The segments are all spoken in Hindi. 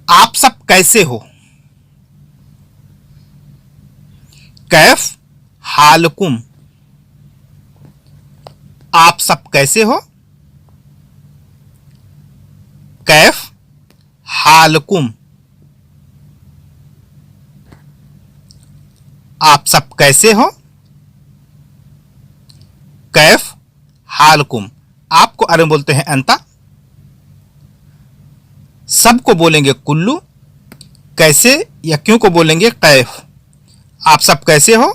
आप सब कैसे हो? कैफ हालकुम। आप सब कैसे हो? कैफ हालकुम। आप सब कैसे हो? कैफ हालकुम। आपको अरबी में बोलते हैं अंता। सबको बोलेंगे कुल्लू। कैसे या क्यों को बोलेंगे कैफ। आप सब कैसे हो?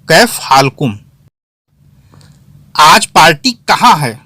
कैफ हालकुम। आज पार्टी कहाँ है?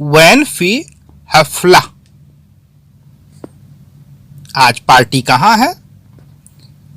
वैन फी हफला। आज पार्टी कहाँ है?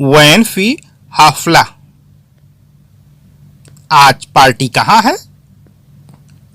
वैन फी हफला। आज पार्टी कहाँ है?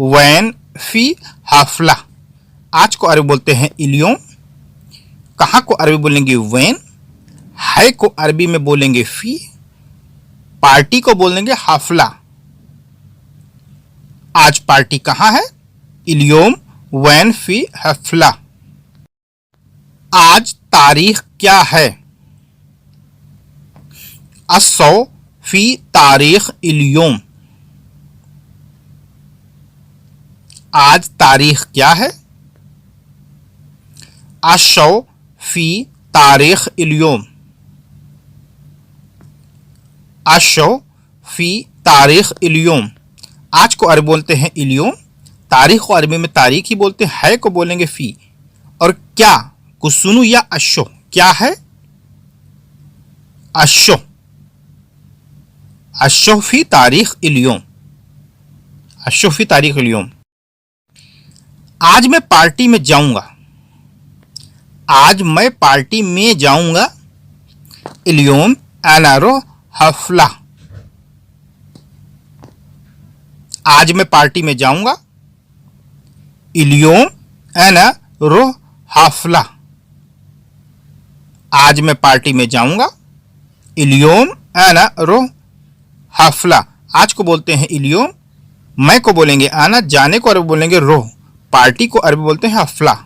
वैन फी हफला। आज को अरबी बोलते हैं इलियोम। कहाँ को अरबी बोलेंगे वैन। है को अरबी में बोलेंगे फी। पार्टी को बोलेंगे हफला। आज पार्टी कहाँ है? इलियोम वैन फी हफला। आज तारीख क्या है? अस्सौ फी तारीख इलियोम। आज तारीख क्या है? अस्सौ फी तारीख इलियोम। अस्सौ फी तारीख इलियोम। आज को अरबी बोलते हैं इलियोम। तारीख को अरबी में तारीख ही बोलते हैं। है को बोलेंगे फी। और क्या को सुनू या अशो। क्या है? अशो। अशो फी तारीख इलियोम। अशो फी तारीख इलियोम। आज मैं पार्टी में जाऊंगा। आज मैं पार्टी में जाऊंगा। इलियोम अनारो हफला। आज मैं पार्टी में जाऊंगा। इलियोम अना रो हफला। आज मैं पार्टी में जाऊंगा। इलियोम अना रो हफला। आज को बोलते हैं इलियोम। मैं को बोलेंगे आना। जाने को अरबी बोलेंगे रोह। पार्टी को अरबी बोलते हैं हफला।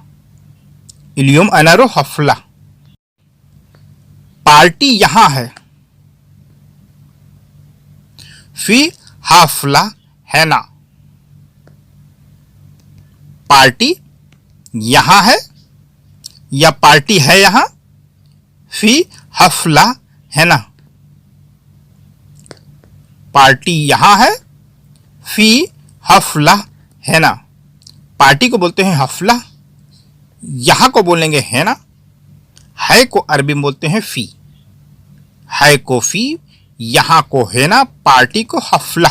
इलियोम अना रो हफला। पार्टी यहां है। फी हफला है ना। पार्टी यहां है या पार्टी है यहां। फी हफला है ना। पार्टी यहां है। फी हफला है ना। पार्टी को बोलते हैं हफला। यहां को बोलेंगे है ना। है को अरबी में बोलते हैं फी। है को फी। यहां को है ना। पार्टी को हफला।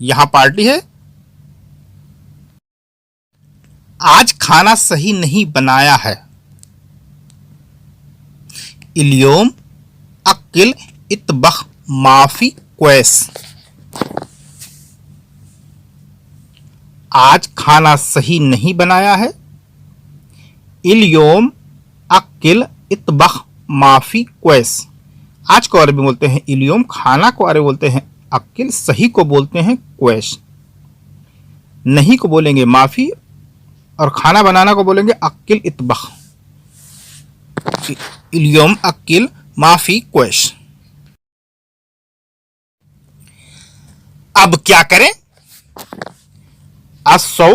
यहां पार्टी है। आज खाना सही नहीं बनाया है। इलियोम अक्किल इतबख माफी क्वेस। आज खाना सही नहीं बनाया है। इलियोम अक्किल इतबख माफी क्वेस। आज को अरबी बोलते हैं इलियोम। खाना को अरबी बोलते हैं अक्किल। सही को बोलते हैं क्वेस। नहीं को बोलेंगे माफी। और खाना बनाना को बोलेंगे अक्किल इतबख। इलियोम अक्किल माफी क्वेस। अब क्या करें? अस्सौ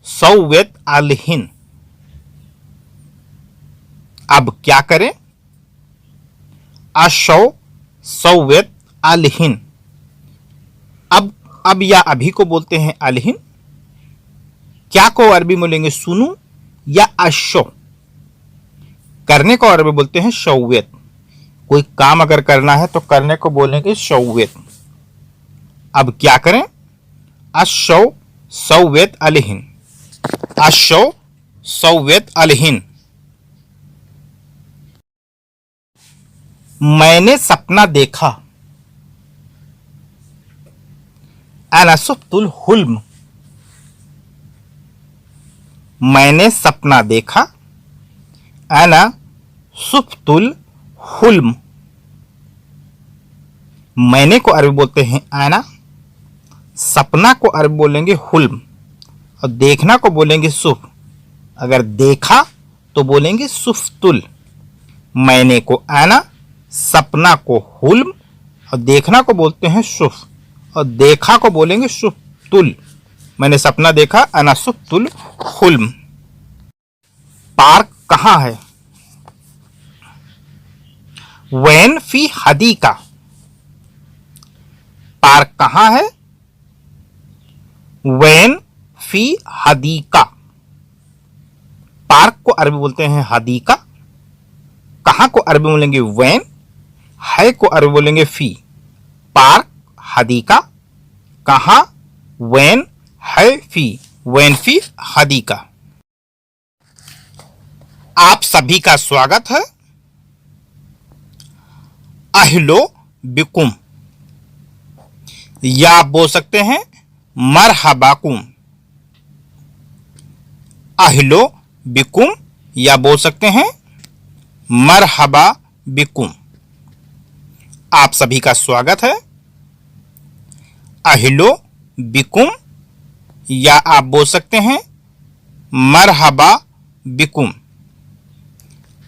सौवेत अलहिन। अब क्या करें? अस्सौ सौवेत अलहिन। अब या अभी को बोलते हैं अलहिन। क्या को अरबी में बोलेंगे सुनू या अशो। करने को अरबी बोलते हैं शौवेत। कोई काम अगर करना है तो करने को बोलेंगे शौवेत। अब क्या करें? अशो सौवेत अलहिन। अशो सौवेत अलहिन। मैंने सपना देखा। अना सुफ्तुल हुल्म। मैंने सपना देखा। अना सुफ्तुल हुल्म। मैंने को अरबी बोलते हैं आना। सपना को अरबी बोलेंगे हुल्म। और देखना को बोलेंगे सुफ। अगर देखा तो बोलेंगे सुफ्तुल। मैंने को आना, सपना को हुल्म और देखना को बोलते हैं सुफ, और देखा को बोलेंगे सुफ्तुल। मैंने सपना देखा, अना सुफ्तुल हुल्म। पार्क कहाँ है? वैन फी हदीका। पार्क कहाँ है? वैन फी हदीका। पार्क को अरबी बोलते हैं हदीका, कहाँ को अरबी बोलेंगे वैन, है को अरबी बोलेंगे फी। पार्क हदीका, कहाँ वैन, है फी, वैन फी हदीका। आप सभी का स्वागत है। अहलो बिकुम, या आप बोल सकते हैं मरहबाकुम। अहलो बिकुम, या बोल सकते हैं मरहबा बिकुम। आप सभी का स्वागत है। अहलो बिकुम, या आप बोल सकते हैं मरहबा बिकुम।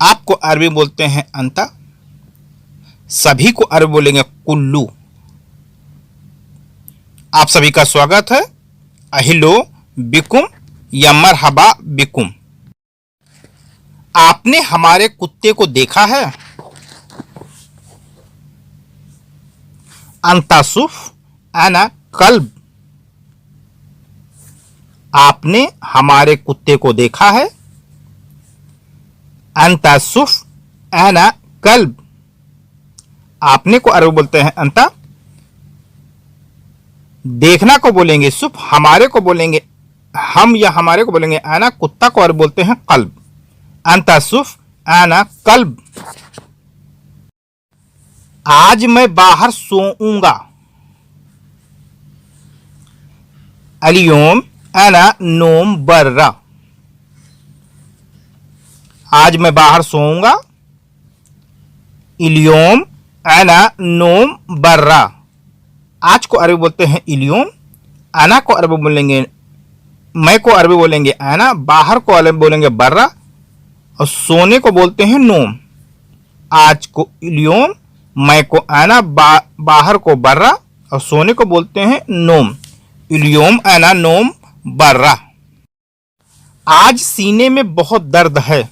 आपको अरबी बोलते हैं अंता, सभी को अरबी बोलेंगे कुल्लू। आप सभी का स्वागत है। अहिलो बिकुम या मरहबा बिकुम। आपने हमारे कुत्ते को देखा है? अंतासुफ अना कल्ब। आपने हमारे कुत्ते को देखा है? अंतासुफ अना कल्ब। आपने को अरबी बोलते हैं अंता, देखना को बोलेंगे सुफ, हमारे को बोलेंगे हम या हमारे को बोलेंगे आना, कुत्ता को अरबी बोलते हैं कल्ब। अंता सुफ आना कल्ब। आज मैं बाहर सोऊंगा। अलियोम आना नोम बर्रा। आज मैं बाहर सोऊंगा। इलियोम आना नोम बर्रा। आज को अरबी बोलते हैं इलियोम, आना को अरबी बोलेंगे, मैं को अरबी बोलेंगे आना, बाहर को अरबी बोलेंगे बर्रा, और सोने को बोलते हैं नोम। आज को इलियोम, मैं को आना, बाहर को बर्रा, और सोने को बोलते हैं नोम। इलियोम आना नोम बर्रा। आज सीने में बहुत दर्द है।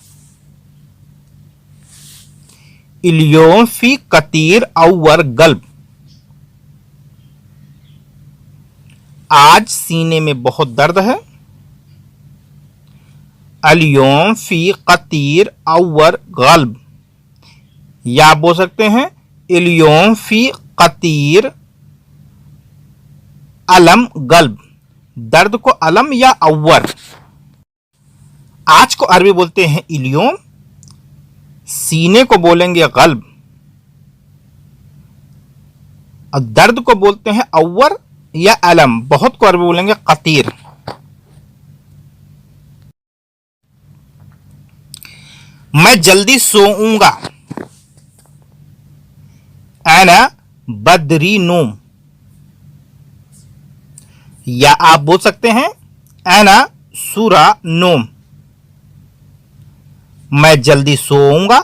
इलियोम फी कतीर औवर गल्ब। आज सीने में बहुत दर्द है। अलियोम फी कतीर औवर गल्ब। या बोल सकते हैं इलियोम फी कतीर अलम गल्ब। दर्द को अलम या औवर। आज को अरबी बोलते हैं इलियोम, सीने को बोलेंगे गल्ब, और दर्द को बोलते हैं औवर या अलम। बहुत को अरबी बोलेंगे कतीर। मैं जल्दी सोऊंगा। आना बदरी नोम। या आप बोल सकते हैं आना सूरा नोम। मैं जल्दी सोऊंगा।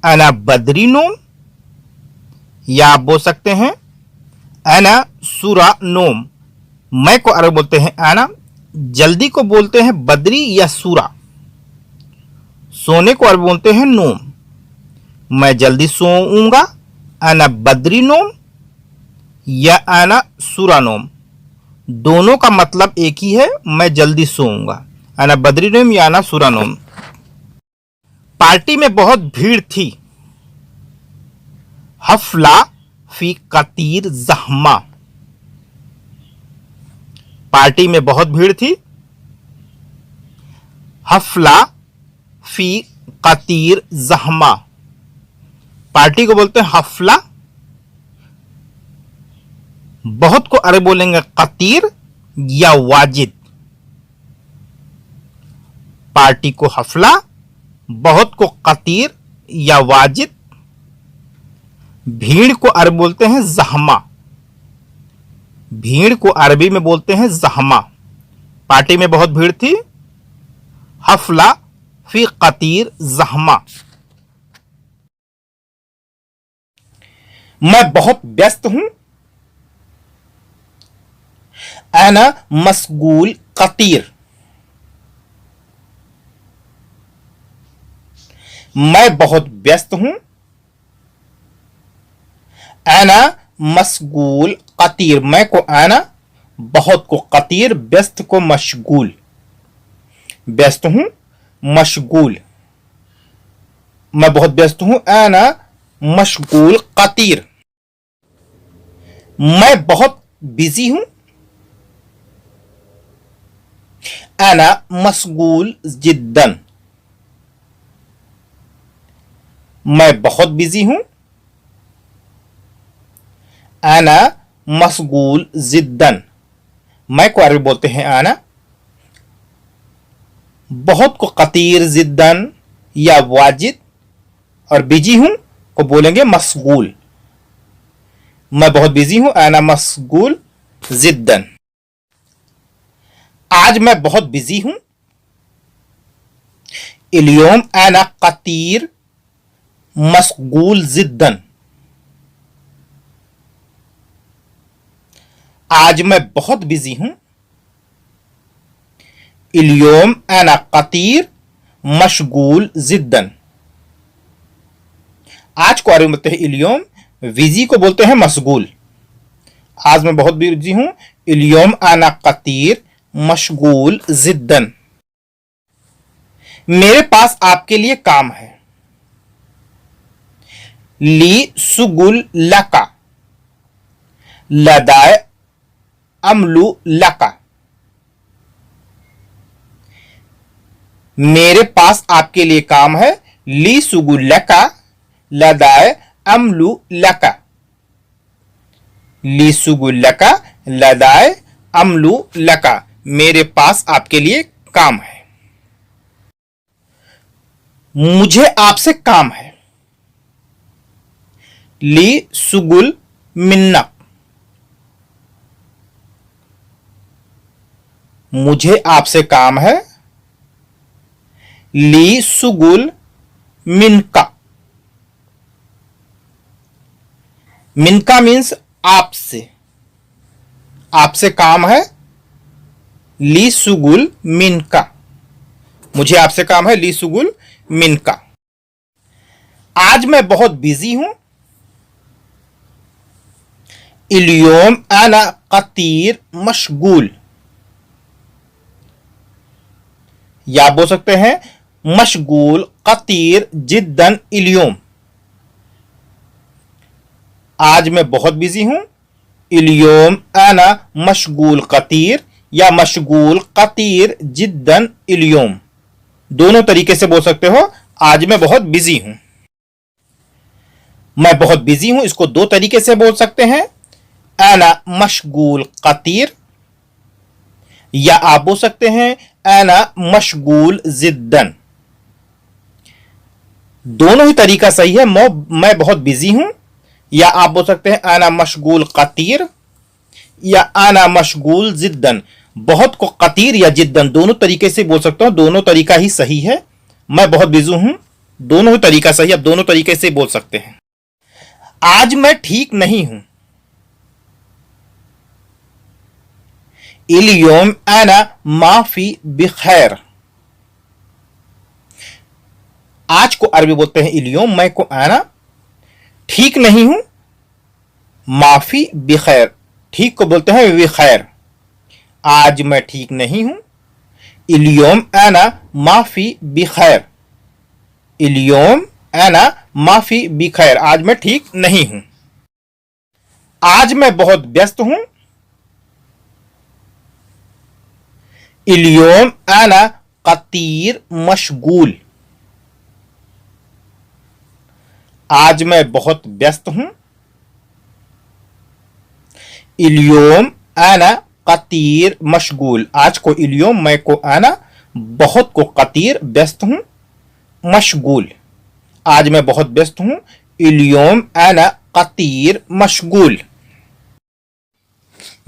आना बदरी नोम। या आप बोल सकते हैं आना सूरा नोम। मैं को अरबी बोलते हैं आना, जल्दी को बोलते हैं बदरी या सूरा, सोने को अरबी बोलते हैं नोम। मैं जल्दी सोऊंगा, आना बदरी नोम या आना सूरा नोम। दोनों का मतलब एक ही है, मैं जल्दी सोऊंगा, आना बदरी नोम या आना सूरा नोम। पार्टी में बहुत भीड़ थी। हफला फी कतीर जहमा। पार्टी में बहुत भीड़ थी। हफला फी कतीर जहमा। पार्टी को बोलते हैं हफला, बहुत को अरबी बोलेंगे कतीर या वाजिद। पार्टी को हफला, बहुत को कतीर या वाजिद। भीड़ को अरबी बोलते हैं जहमा। भीड़ को अरबी में बोलते हैं जहमा। पार्टी में बहुत भीड़ थी। हफला फी कतीर जहमा, मैं बहुत व्यस्त हूं। अना मशगूल कतीर, मैं बहुत व्यस्त हूं। अना मशगूल कतीर, मैं को आना, बहुत को कतीर, व्यस्त को मशगूल। व्यस्त हूं, मशगूल, मैं बहुत व्यस्त हूं। अना मशगूल कतीर, मैं बहुत बिजी हूं। अना मशगूल जिद्दन, मैं बहुत बिजी हूं। अना मशगूल जिद्दन, मैं को अरबी बोलते हैं आना। बहुत को कतीर जिद्दन या वाजिद, और बिजी हूं को बोलेंगे मशगूल। मैं बहुत बिजी हूं, अना मशगूल जिद्दन। आज मैं बहुत बिजी हूं। इल्योम अना कतीर मशगूल जिद्दन, आज मैं बहुत बिजी हूं। इल्योम अना कतीर मशगूल जिद्दन, आज को अरबी में बोलते हैं इल्योम, बिजी को बोलते हैं मशगूल। आज मैं बहुत बिजी हूं। इल्योम अना कतीर मशगूल जिद्दन, मेरे पास आपके लिए काम है। ली सुगुल लका, लदाए अमलू लका, मेरे पास आपके लिए काम है। ली सुगुल लका लदाए अमलू लका, ली सुगुल लका लदाए अमलू लका, मेरे पास आपके लिए काम है। मुझे आपसे काम है। ली सुगुल मिन्नक, मुझे आपसे काम है। ली सुगुल मिनका, मिनका मीन्स आपसे, आपसे काम है। ली सुगुल मिनका, मुझे आपसे काम है। ली सुगुल मिनका, आज मैं बहुत बिजी हूं। इल्योम अना कतीर मशगूल, या बोल सकते हैं मशगूल कतीर जिद्दन इल्योम, आज मैं बहुत बिजी हूं। इल्योम अना मशगूल कतीर या मशगूल कतीर जिद्दन इल्योम, दोनों तरीके से बोल सकते हो। आज मैं बहुत बिजी हूं, मैं बहुत बिजी हूं, इसको दो तरीके से बोल सकते हैं। अना मशगूल कतीर, या आप बोल सकते हैं अना मशगूल जिद्दन, दोनों ही तरीका सही है। मैं बहुत बिजी हूं, या आप बोल सकते हैं अना मशगूल कतीर या अना मशगूल जिद्दन, बहुत को कतीर या जिद्दन दोनों तरीके से बोल सकता हूं, दोनों तरीका ही सही है। मैं बहुत बिजी हूं, दोनों ही तरीका सही है, आप दोनों तरीके से बोल सकते हैं। आज मैं ठीक नहीं हूं। इल्योम अना माफी बिखैर, आज को अरबी बोलते हैं इल्योम, मैं को आना। ठीक नहीं हूं, माफी बिखैर, ठीक को बोलते हैं बिखैर, आज मैं ठीक नहीं हूं। इल्योम अना माफी बिखैर, इल्योम अना माफी बिखैर, आज मैं ठीक नहीं हूं। आज मैं बहुत व्यस्त हूं। इल्योम अना कतीर मशगूल, आज मैं बहुत व्यस्त हूं। इल्योम अना कतीर मशगूल, आज को इल्योम, मैं को आना, बहुत को कतीर, व्यस्त हूं। मशगूल, आज मैं बहुत व्यस्त हूं। इल्योम अना कतीर मशगूल,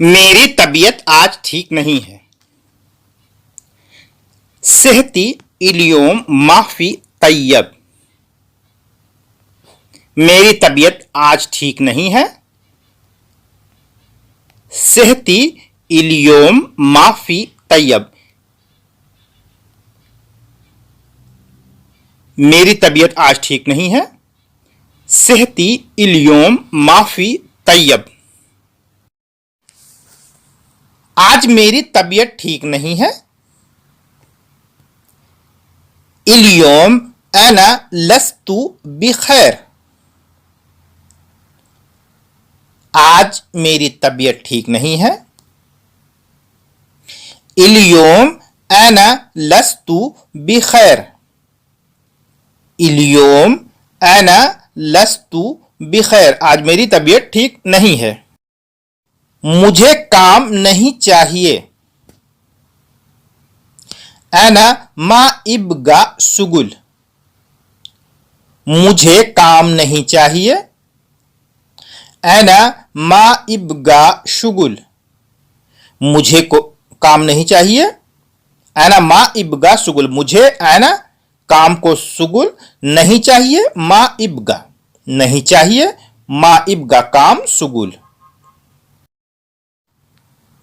मेरी तबीयत आज ठीक नहीं है। सेहती इलियोम माफी तैयब। मेरी तबीयत आज ठीक नहीं है। सेहती इलियोम माफी तैयब। मेरी तबीयत आज ठीक नहीं है। सेहती इलियोम माफी तैयब। आज मेरी तबीयत ठीक नहीं है। इलियोम अना लस्तु बिखैर। आज मेरी तबीयत ठीक नहीं है। इलियोम अना लस्तु बिखैर। इलियोम अना लस्तु बिखैर। आज मेरी तबीयत ठीक नहीं है। मुझे काम नहीं चाहिए। अना मा इब्गा सुगुल। मुझे काम नहीं चाहिए। अना मा इब्गा शुगुल। मुझे को काम नहीं चाहिए। अना मा इब्गा सुगुल। मुझे अना काम को सुगुल नहीं चाहिए। मा इब्गा नहीं चाहिए। मा इब्गा काम सुगुल।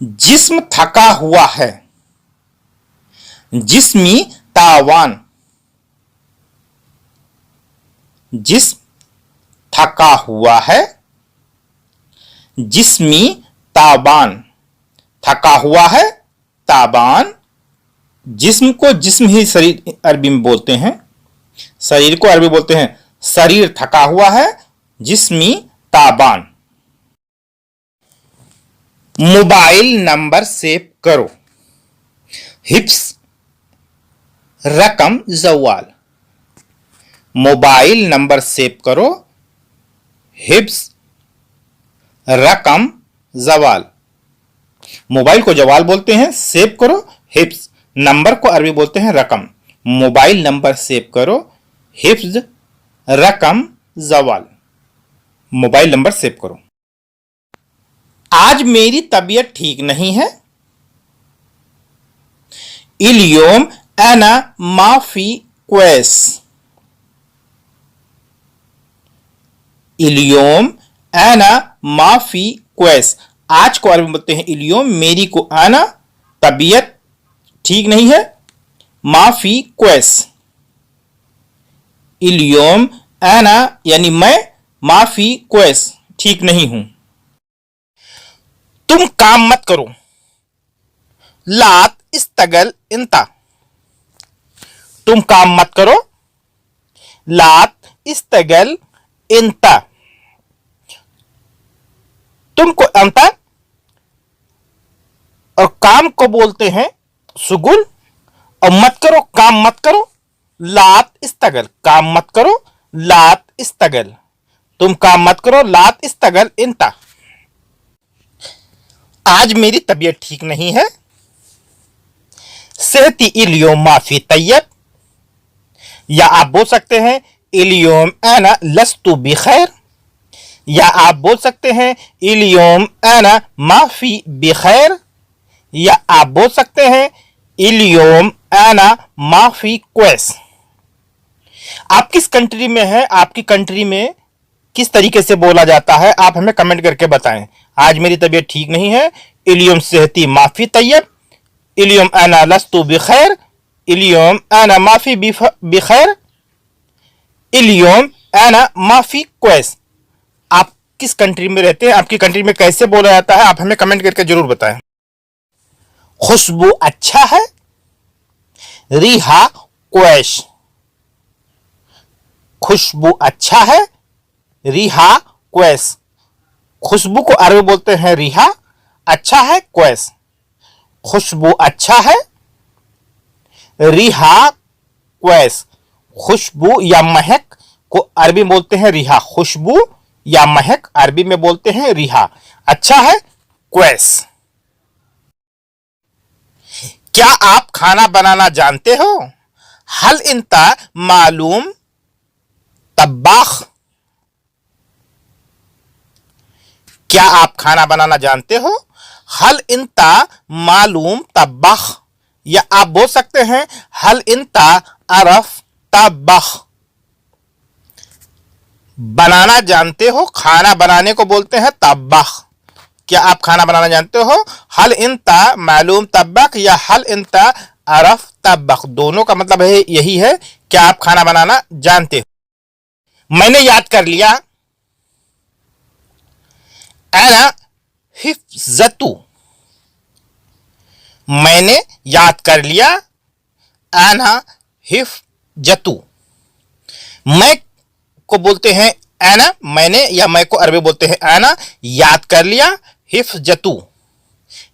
जिस्म थका हुआ है। जिस्मी तावान। जिस्म थका हुआ है। जिस्मी ताबान। थका हुआ है ताबान। जिस्म को जिस्म ही शरीर अरबी में बोलते हैं। शरीर को अरबी बोलते हैं शरीर थका हुआ है। जिस्मी ताबान। मोबाइल नंबर सेव करो। हिफ्स रकम जवाल। मोबाइल नंबर सेव करो। हिफ्स रकम जवाल। मोबाइल को जवाल बोलते हैं, सेव करो हिफ्स। नंबर को अरबी बोलते हैं रकम। मोबाइल नंबर सेव करो। हिफ्ज रकम जवाल। मोबाइल नंबर सेव करो। आज मेरी तबीयत ठीक नहीं है। इलियोम अना माफी क्वेस। इलियोम अना माफी क्वेस। आज को अरबी में बोलते हैं इलियोम। मेरी को आना तबीयत ठीक नहीं है। माफी क्वेस। इलियोम आना यानी मैं, माफी क्वेस ठीक नहीं हूं। तुम काम मत करो। लात इस्तगल इंता। तुम काम मत करो। लात इस्तगल इंता। तुमको अंता और काम को बोलते हैं सुगुल। और मत करो काम मत करो लात इस्तगल। काम मत करो लात इस्तगल। तुम काम मत करो लात इस्तगल इंता। आज मेरी तबीयत ठीक नहीं है। सेहती इलियोम माफी तैयब। या आप बोल सकते हैं इलियोम अना लस्तु बिखैर। या आप बोल सकते हैं इलियोम अना माफी बिखैर। या आप बोल सकते हैं इलियोम अना माफी क्वेस। आप किस कंट्री में हैं? आपकी कंट्री में किस तरीके से बोला जाता है? आप हमें कमेंट करके बताएं। आज मेरी तबीयत ठीक नहीं है। इलियोम सेहती माफी तैयब। इलियोम अना लस्तु बिखैर। इलियोम अना माफी बिखैर। इलियोम अना माफी क्वेस। आप किस कंट्री में रहते हैं? आपकी कंट्री में कैसे बोला जाता है? आप हमें कमेंट करके जरूर बताएं। खुशबू अच्छा है। रिहा क्वेश। खुशबू अच्छा है। रिहा क्वेस। खुशबू को अरबी बोलते हैं रिहा। अच्छा है क्वेस। खुशबू अच्छा है। रिहा क्वेस। खुशबू या महक को अरबी में बोलते हैं रिहा। खुशबू या महक अरबी में बोलते हैं रिहा। अच्छा है क्वेस। क्या आप खाना बनाना जानते हो? हल इंता मालूम तब्बाख। क्या आप खाना बनाना जानते हो? हल इंता मालूम तब्बाख। या आप बोल सकते हैं हल इंता अरफ तबख, बनाना जानते हो, खाना बनाने को बोलते हैं तबख। क्या आप खाना बनाना जानते हो? हल इंता मालूम तबख या हल इंता अरफ तबख, दोनों का मतलब है यही है, क्या आप खाना बनाना जानते हो। मैंने याद कर लिया, अना हिफ्जतु, मैंने याद कर लिया, अना हिफ्जतु। मैं को बोलते हैं अना, मैंने या मैं को अरबी बोलते हैं अना, याद कर लिया, हिफ्जतु,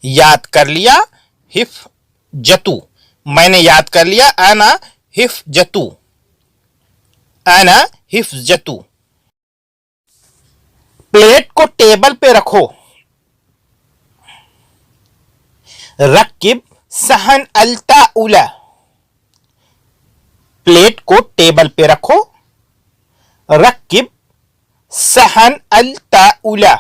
याद कर लिया, हिफ्जतु, मैंने याद कर लिया, अना हिफ्जतु, अना हिफ्जतु। प्लेट को टेबल पे रखो, रकिब सहन अलताउला, प्लेट को टेबल पे रखो, रकिब सहन अलताउला,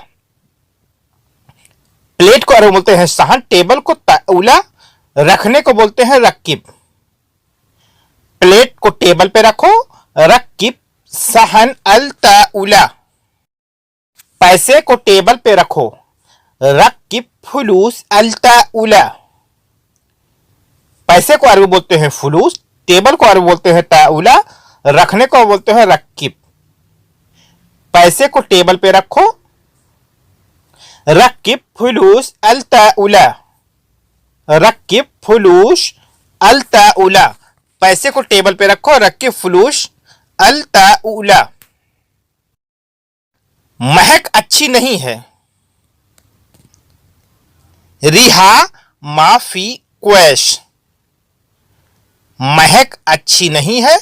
प्लेट को अरबी बोलते हैं सहन, टेबल को ताउला, रखने को बोलते हैं रकिब। प्लेट को टेबल पे रखो, रकिब सहन अलताउला। पैसे को टेबल पे रखो, रकिब फुलूस अलताउला, पैसे को अरबी बोलते हैं फुलूस, टेबल को अरबी बोलते हैं ताउला, रखने को बोलते हैं रकिब। पैसे को टेबल पे रखो, रकिब फुलूस अलताउला, रकिब फुलूस अलताउला, पैसे को टेबल पे रखो, रकिब फुलूस अलताउला। महक अच्छी नहीं है, रिहा माफी क्वैश, महक अच्छी नहीं है,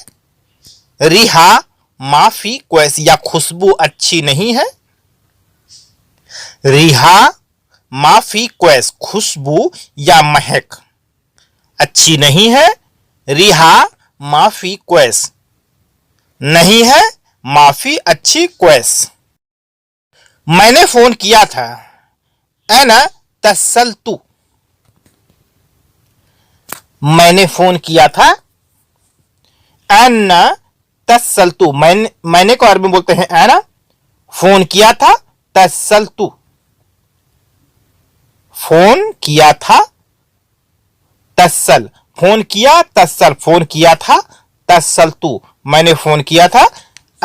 रिहा माफी क्वैश, या खुशबू अच्छी नहीं है, रिहा माफी क्वैस, खुशबू या महक अच्छी नहीं है, रिहा माफी क्वैस, नहीं है माफी अच्छी क्वैस। मैंने फोन किया था, अना तसल्तु, मैंने फोन किया था, अना तसल्तु, मैंने को अरबी में बोलते हैं अना, फोन किया था, तसल्तु, फोन किया था, तसल, फोन किया, तसल, फोन किया था, तसल्तु, मैंने फोन किया था,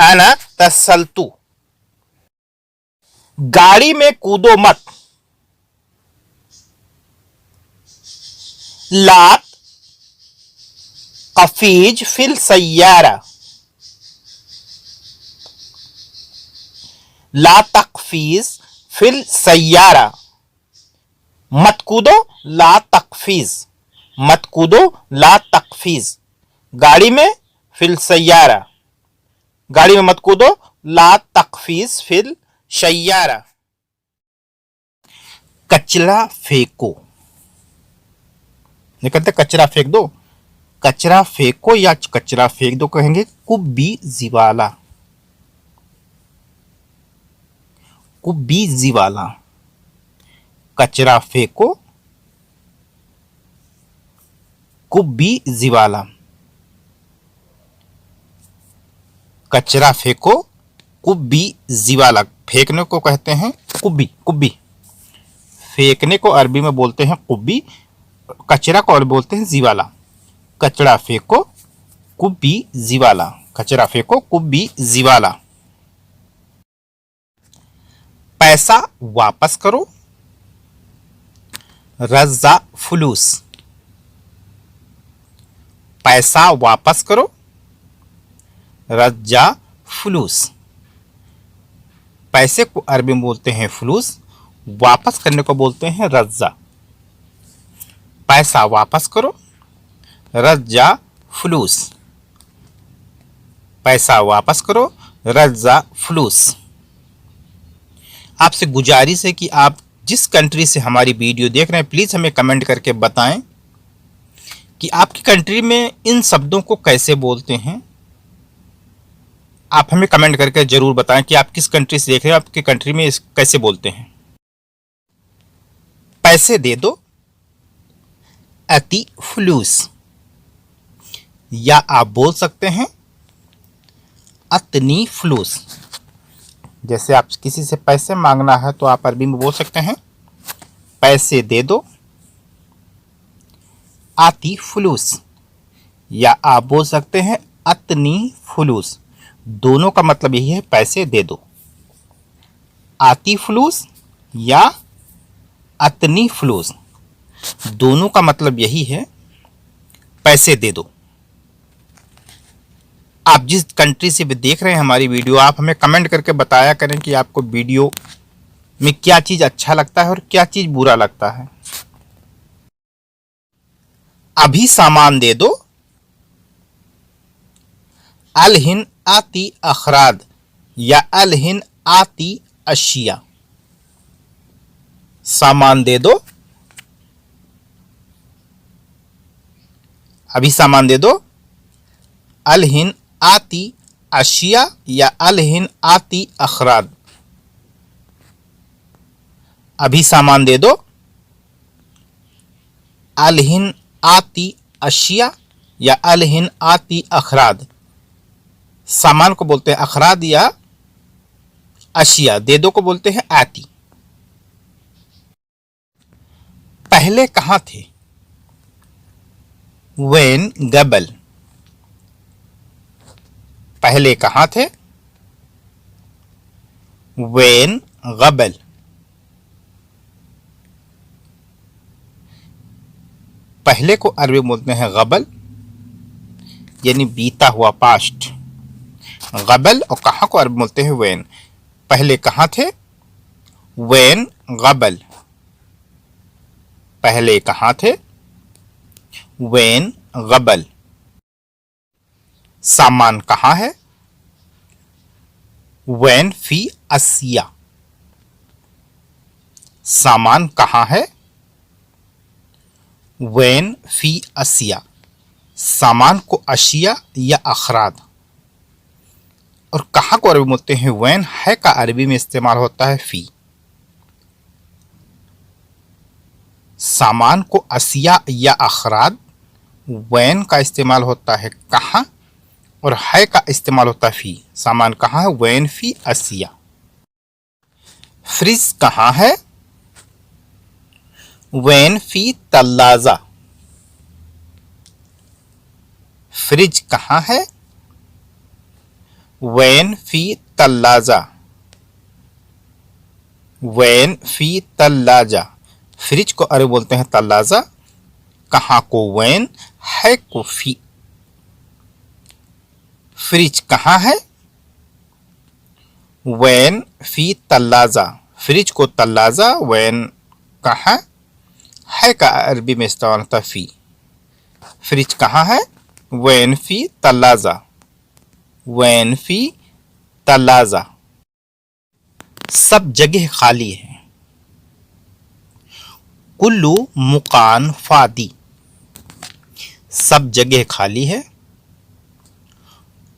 अना तसल्तु। गाड़ी में कूदो मत, ला कफीज फिल सय्यारा, ला तकफीज फिल सय्यारा, मत कूदो, ला तकफीज, मत कूदो, ला तकफीज, गाड़ी में फिल सय्यारा, गाड़ी में मत कूदो, ला तकफीज फिल सय्यारा। कचरा फेंको, ये कहते कचरा फेंक दो, कचरा फेंको या कचरा फेंक दो कहेंगे कुब्बी जिवाला, कुब्बी जिवाला, कचरा फेंको, कुब्बी जिवाला, कचरा फेंको, कुब्बी जिवाला, फेंकने को कहते हैं कुब्बी, कुब्बी, फेंकने को अरबी में बोलते हैं कुब्बी, कचरा को और बोलते हैं जिवाला। कचरा फेंको कुब्बी जिवाला, कचरा फेंको कुब्बी जिवाला। पैसा वापस करो, रज़ा फुलूस, पैसा वापस करो, रज़ा फुलूस, पैसे को अरबी में बोलते हैं फुलूस, वापस करने को बोलते हैं रज़ा। पैसा वापस करो, रज़ा फुलूस, पैसा वापस करो, रज़ा फुलूस। आपसे गुजारिश है कि आप जिस कंट्री से हमारी वीडियो देख रहे हैं प्लीज़ हमें कमेंट करके बताएं कि आपकी कंट्री में इन शब्दों को कैसे बोलते हैं। आप हमें कमेंट करके ज़रूर बताएं कि आप किस कंट्री से देख रहे हैं, आपकी कंट्री में कैसे बोलते हैं। पैसे दे दो, अति फ्लूस, या आप बोल सकते हैं अतनी फ्लूस। जैसे आप किसी से पैसे मांगना है तो आप अरबी में बोल सकते हैं पैसे दे दो, आती फ्लूस, या आप बोल सकते हैं अतनी फ्लूस। दोनों का मतलब यही है पैसे दे दो। आती फ्लूस या अतनी फ्लूस, दोनों का मतलब यही है पैसे दे दो। आप जिस कंट्री से भी देख रहे हैं हमारी वीडियो, आप हमें कमेंट करके बताया करें कि आपको वीडियो में क्या चीज़ अच्छा लगता है और क्या चीज़ बुरा लगता है। अभी सामान दे दो, अलहिन आती अखराद या अलहिन आती अशिया। सामान दे दो, अभी सामान दे दो, अलहिन आती अशिया या अलहिन आती अखराद। अभी सामान दे दो, अलहिन आती अशिया या अलहिन आती अखराद। सामान को बोलते हैं अखराद या अशिया, दे दो को बोलते हैं आती। पहले कहां थे? वेन गबल, पहले कहां थे? वेन गबल। पहले को अरबी में बोलते हैं गबल, यानी बीता हुआ पास्ट। गबल, और कहां को अरबी में बोलते हैं वेन। पहले कहां थे? वेन गबल। पहले कहां थे? वेन गबल। सामान कहां है? वेन फी असिया। सामान कहां है? वेन फी असिया। सामान को अशिया या अखराद। और कहां को अरबी में बोलते हैं वेन, है का अरबी में इस्तेमाल होता है फी। सामान को असिया या अखराद, वैन का इस्तेमाल होता है कहां, और है का इस्तेमाल होता है फी। सामान कहां है? वैन फी असिया। फ्रिज कहां है? वैन फी तल्लाजा। फ्रिज कहां है? वैन फी तल्लाजा। वैन फी तल्लाजा। फ्रिज को अरबी बोलते हैं तल्लाजा, कहां को वैन, है को फी। फ्रिज कहां है? वैन फी तल्लाजा। फ्रिज को तल्लाजा, वैन कहां, है का अरबी में इस्तेमाल होता है फी। फ्रिज कहां है? वैन फी तल्लाजा। वैन फी तल्लाजा। सब जगह खाली है। कुल्लू मुकान फादी। सब जगह खाली है।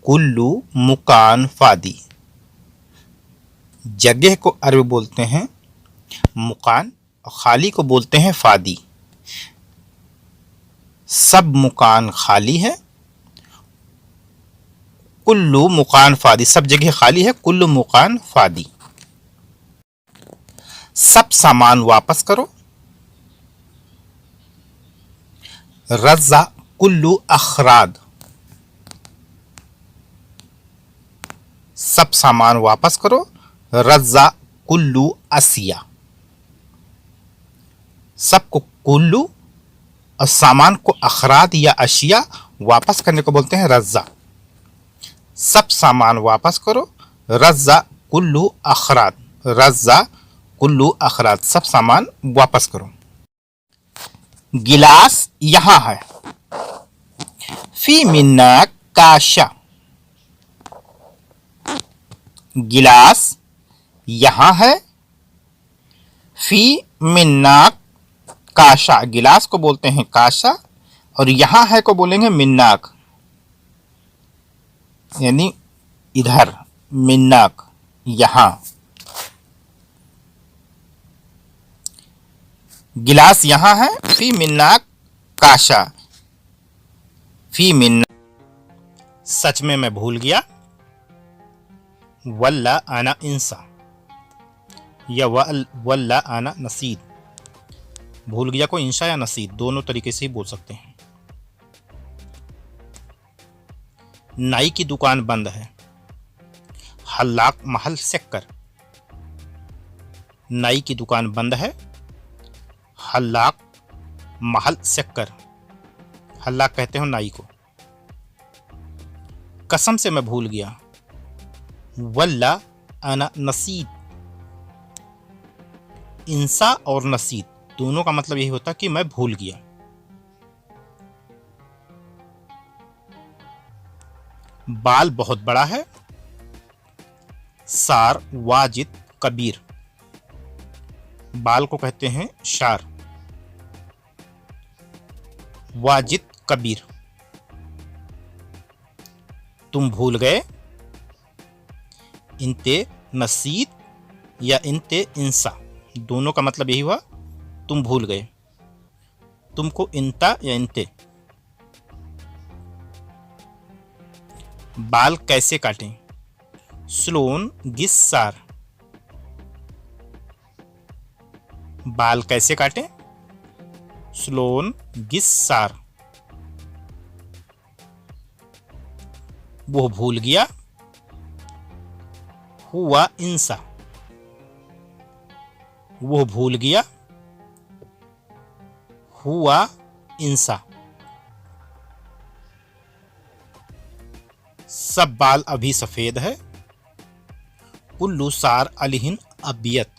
कुल्लू मुकान फादी। जगह को अरबी बोलते हैं मुकान, और खाली को बोलते हैं फादी। सब मुकान खाली है। कुल्लू मुकान फादी, सब जगह खाली है। कुल्लू मुकान फादी। सब सामान वापस करो। रज़ा कुल्लू अखराद। सब सामान वापस करो। रज़ा कुल्लू असिया। सबको कुल्लू और सामान को अखराद या अशिया वापस करने को बोलते हैं रज़ा। सब सामान वापस करो। रज़ा कुल्लू अखराद। रज़ा कुल्लू अखराद। सब सामान वापस करो। गिलास यहां है। फी मिन्ना काशा। गिलास यहां है। फी मिन्ना काशा। गिलास को बोलते हैं काशा, और यहां है को बोलेंगे मिन्नाक, यानी इधर। मिन्नाक यहां। गिलास यहां है। फी मिन्नाक काशा फी मिन्ना, सच में मैं भूल गया। वल्ला आना इंसा या वल्ला आना नसीद, भूल गया को इंशा या नसीद दोनों तरीके से ही बोल सकते हैं। नाई की दुकान बंद है। हल्लाक महल सेक्कर, नाई की दुकान बंद है। हल्लाक महल सेक्कर, हल्लाक कहते हो नाई को। कसम से मैं भूल गया। वल्ला अना नसीद, इंसा और नसीद दोनों का मतलब यही होता कि मैं भूल गया। बाल बहुत बड़ा है। सार वाजिद कबीर, बाल को कहते हैं शार। वाजिद कबीर, तुम भूल गए। इंते नसीद या इंते इंसा दोनों का मतलब यही हुआ, तुम भूल गए। तुमको इंता या इंते। बाल कैसे काटें। स्लोन गिस्सार, बाल कैसे काटें। स्लोन गिस्सार, वो भूल गया। हुआ इंसा, वो भूल गया। हुआ इंसा, सब बाल अभी सफेद है। कुल्लू सार अलिहिन अबियत,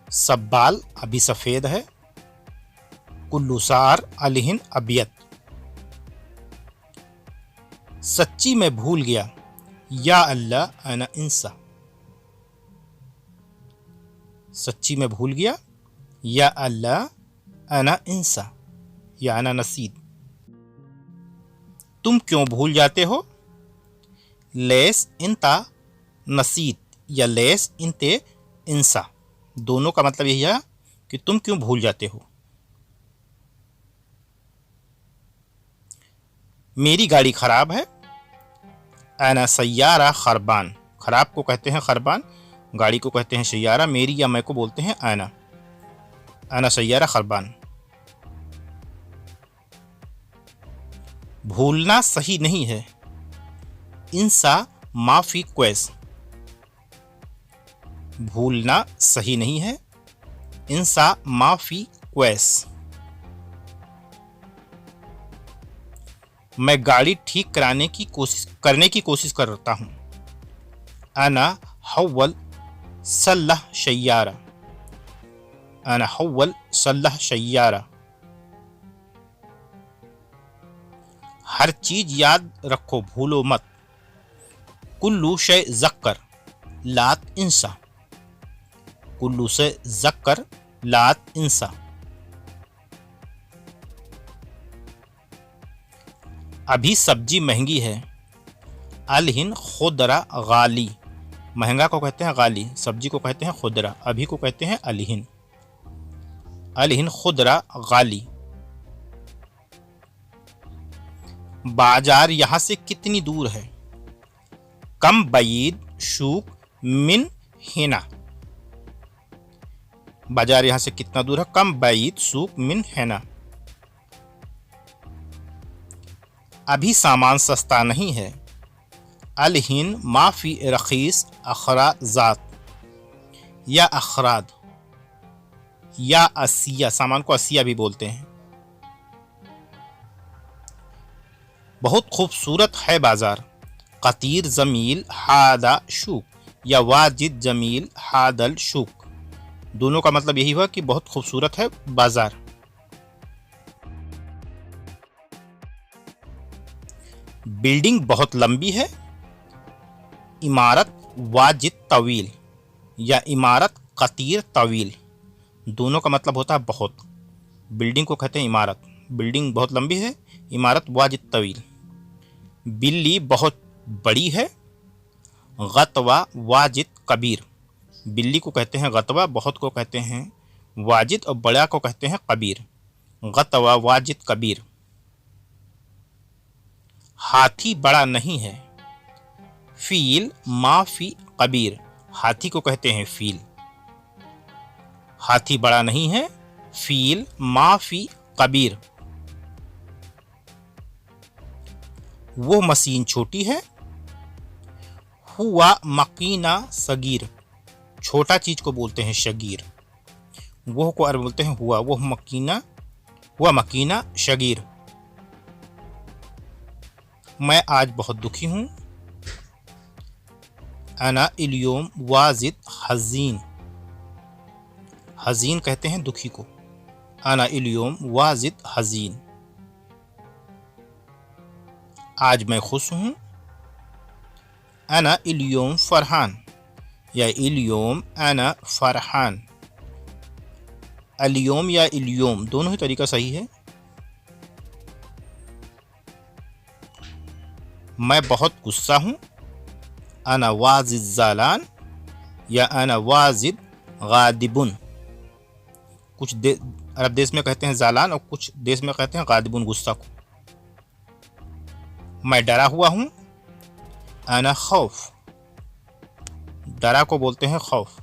सब बाल अभी सफेद है। कुल्लू सार अलिहिन अबियत, सच्ची मैं भूल गया। या अल्लाह अना इंसा, सच्ची मैं भूल गया। या अल्लाह अना इंसा या अना नसीद, तुम क्यों भूल जाते हो। लेस इंता नसीद या लेस इंते इंसा दोनों का मतलब यही है कि तुम क्यों भूल जाते हो। मेरी गाड़ी खराब है। अना सैयारा खरबान, खराब को कहते हैं खरबान, गाड़ी को कहते हैं सैयारा। मेरी या मैं को बोलते हैं आना। आना सैयारा खरबान। भूलना सही नहीं है। इंसा माफी क्वेस, भूलना सही नहीं है। इंसा माफी क्वेस, मैं गाड़ी ठीक करने की कोशिश करता हूं। अना हव्वल सल्लह शय्यारा, अना हव्वल सल्लह शय्यारा, हर चीज याद रखो भूलो मत। कुल्लू शय जक्कर लात इंसा, कुल्लू से जक्कर लात इंसा, अभी सब्जी महंगी है। अलहिन खुदरा गाली, महंगा को कहते हैं गाली, सब्जी को कहते हैं खुदरा, अभी को कहते हैं अलहिन। अलहिन खुदरा गाली। बाजार यहां से कितनी दूर है। कम बईद शूक मिन हिना, बाजार यहां से कितना दूर है। कम बईद सूक मिन हिना, अभी सामान सस्ता नहीं है। अलहिन माफी रखीस अखराजात या अखराद या असिया, सामान को असिया भी बोलते हैं। बहुत खूबसूरत है बाजार। कतीर जमील हादा शूक या वाजिद जमील हादल शूक, दोनों का मतलब यही हुआ कि बहुत खूबसूरत है बाजार। बिल्डिंग बहुत लंबी है। इमारत वाजिद तवील या इमारत कतीर तवील, दोनों का मतलब होता है बहुत। बिल्डिंग को कहते हैं इमारत, बिल्डिंग बहुत लंबी है। इमारत वाजिद तवील। बिल्ली बहुत बड़ी है। गतवा वाजिद कबीर, बिल्ली को कहते हैं गतवा, बहुत को कहते हैं वाजिद और बड़ा को कहते हैं कबीर। गतवा वाजिद कबीर। हाथी बड़ा नहीं है, फील माफी कबीर। हाथी को कहते हैं फील। हाथी बड़ा नहीं है, फील माफी कबीर। वो मशीन छोटी है, हुआ मकीना सगीर। छोटा चीज को बोलते हैं शगीर। वो को अरब बोलते हैं हुआ, वो मकीना शगीर। मैं आज बहुत दुखी हूं, अना इल्योम वाजिद हजीन। हजीन कहते हैं दुखी को। अना इल्योम वाजिद हजीन। आज मैं खुश हूं, अना इल्योम फरहान या इल्योम अना फरहान। अलियोम या इल्योम दोनों ही तरीका सही है। मैं बहुत गुस्सा हूं, अना वाजिद ज़ालान या अना वाजिद गादिबुन। कुछ अरब देश में कहते हैं ज़ालान और कुछ देश में कहते हैं गादिबुन, गुस्सा को। मैं डरा हुआ हूं, अना खौफ। डरा को बोलते हैं खौफ।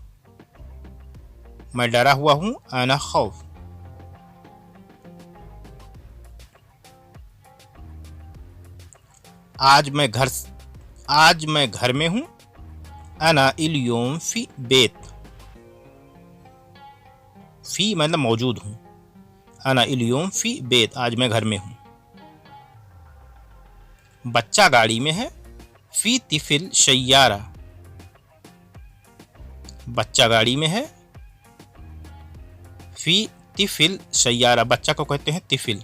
मैं डरा हुआ हूं, अना खौफ। आज मैं घर में हूं, अना इल्योम फी बेत। फी मतलब मौजूद हूं, अना इल्योम फी बेत। आज मैं घर में हूं। बच्चा गाड़ी में है, फी तिफिल शय्यारा। बच्चा गाड़ी में है, फी तिफिल शय्यारा। बच्चा को कहते हैं तिफिल।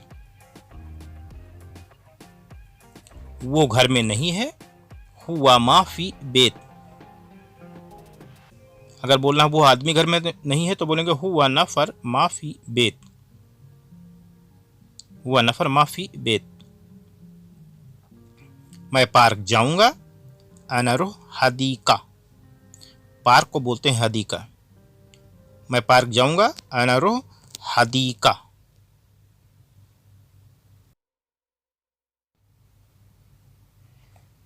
वो घर में नहीं है, हुआ माफी बेत। अगर बोलना वो आदमी घर में नहीं है तो बोलेंगे हुआ नफर माफी बेत। हुआ नफर माफी बेत। मैं पार्क जाऊंगा, अना रुह हदीका। पार्क को बोलते हैं हदीका। मैं पार्क जाऊंगा, अना रुह हदीका।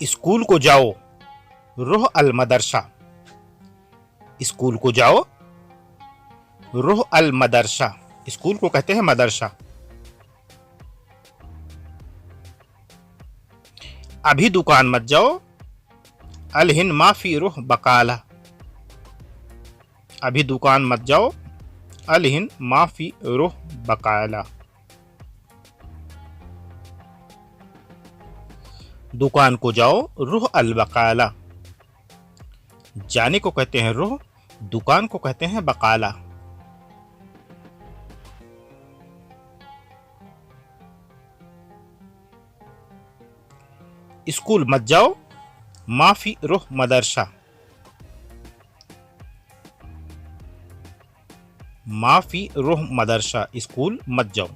स्कूल को जाओ, रुह अल मदरसा। स्कूल को जाओ, रुह अल मदरसा। स्कूल को कहते हैं मदरसा। अभी दुकान मत जाओ, अलहिन माफी रुह बकाला। अभी दुकान मत जाओ, अलहिन माफी रुह बकाला। दुकान को जाओ, रुह अल बकाला। जाने को कहते हैं रुह, दुकान को कहते हैं बकाला। स्कूल मत जाओ, माफी रुह मदरसा। माफी रुह मदरसा। स्कूल मत जाओ।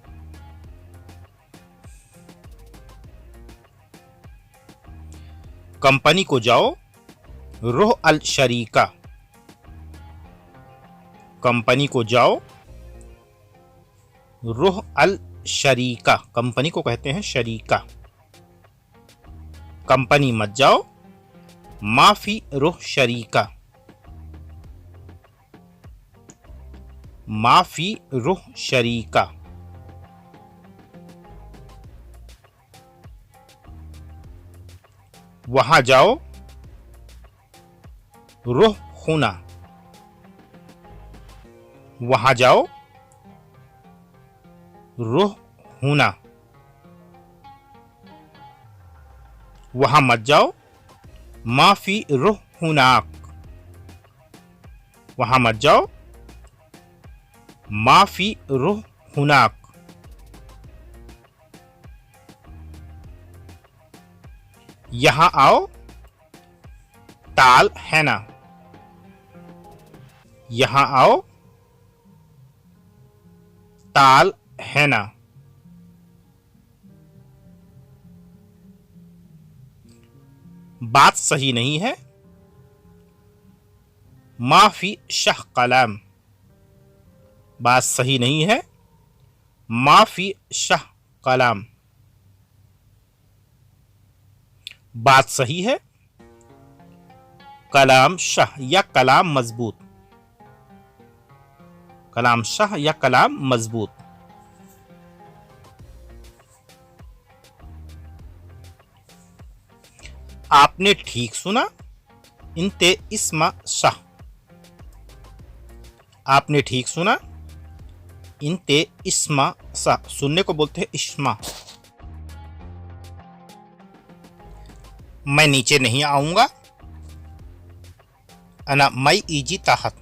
कंपनी को जाओ, रुह अल शरीका। कंपनी को जाओ, रुह अल शरीका। कंपनी को कहते हैं शरीका। कंपनी मत जाओ, माफी रुह शरीका। माफी रुह शरीका। वहां जाओ, रुह हुना। वहां जाओ, रुह हुना। वहां मत जाओ, माफी रुह हुनाक। वहां मत जाओ, माफी रुह हुनाक। यहां आओ, ताल है ना। यहां आओ, ताल है ना। बात सही नहीं है, माफी शाह कलाम। बात सही नहीं है, माफी शाह कलाम। बात सही है। कलाम शाह या कलाम मजबूत। कलाम शाह या कलाम मजबूत। आपने ठीक सुना, इंते इस्मा शाह। आपने ठीक सुना, इंते इस्मा शाह। सुनने को बोलते हैं इस्मा। मैं नीचे नहीं आऊंगा, अना मई इजी ताहत।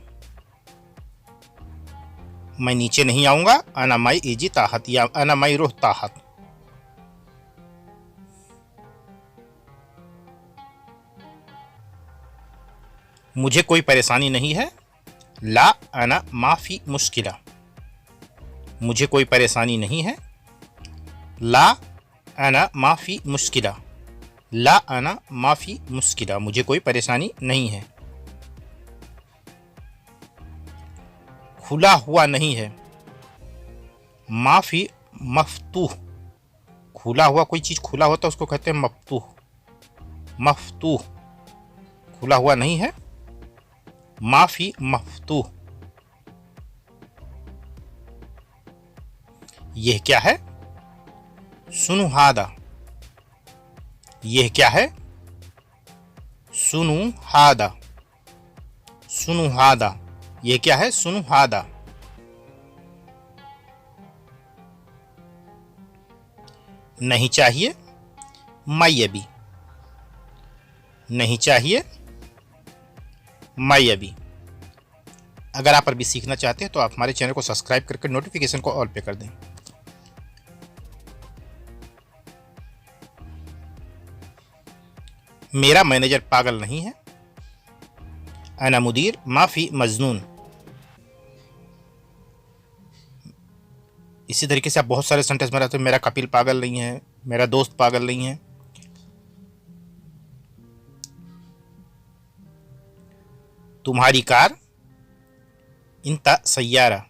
मैं नीचे नहीं आऊंगा, अना मई इजी ताहत या अना मई रूह ताहत। मुझे कोई परेशानी नहीं है, ला अना माफी मुश्किला। मुझे कोई परेशानी नहीं है, ला अना माफी मुश्किला। ला अना माफी मुश्किला, मुझे कोई परेशानी नहीं है। खुला हुआ नहीं है, माफी मफ्तूह। खुला हुआ, कोई चीज खुला होता है उसको कहते हैं मफ्तूह। मफ्तूह, खुला हुआ नहीं है, माफी मफ्तूह। यह क्या है? सुनु हादा। यह क्या है? सुनु हादा। सुनु हादा, यह क्या है? सुनु हादा। नहीं चाहिए, मैयबी। नहीं चाहिए, मैयबी। अगर आप अरबी सीखना चाहते हैं तो आप हमारे चैनल को सब्सक्राइब करके नोटिफिकेशन को ऑल पे कर दें। मेरा मैनेजर पागल नहीं है, अना मुदीर माफी मजनून। इसी तरीके से आप बहुत सारे सेंटेंस में रहते हैं। मेरा कपिल पागल नहीं है, मेरा दोस्त पागल नहीं है। तुम्हारी कार, इंता सैयारा।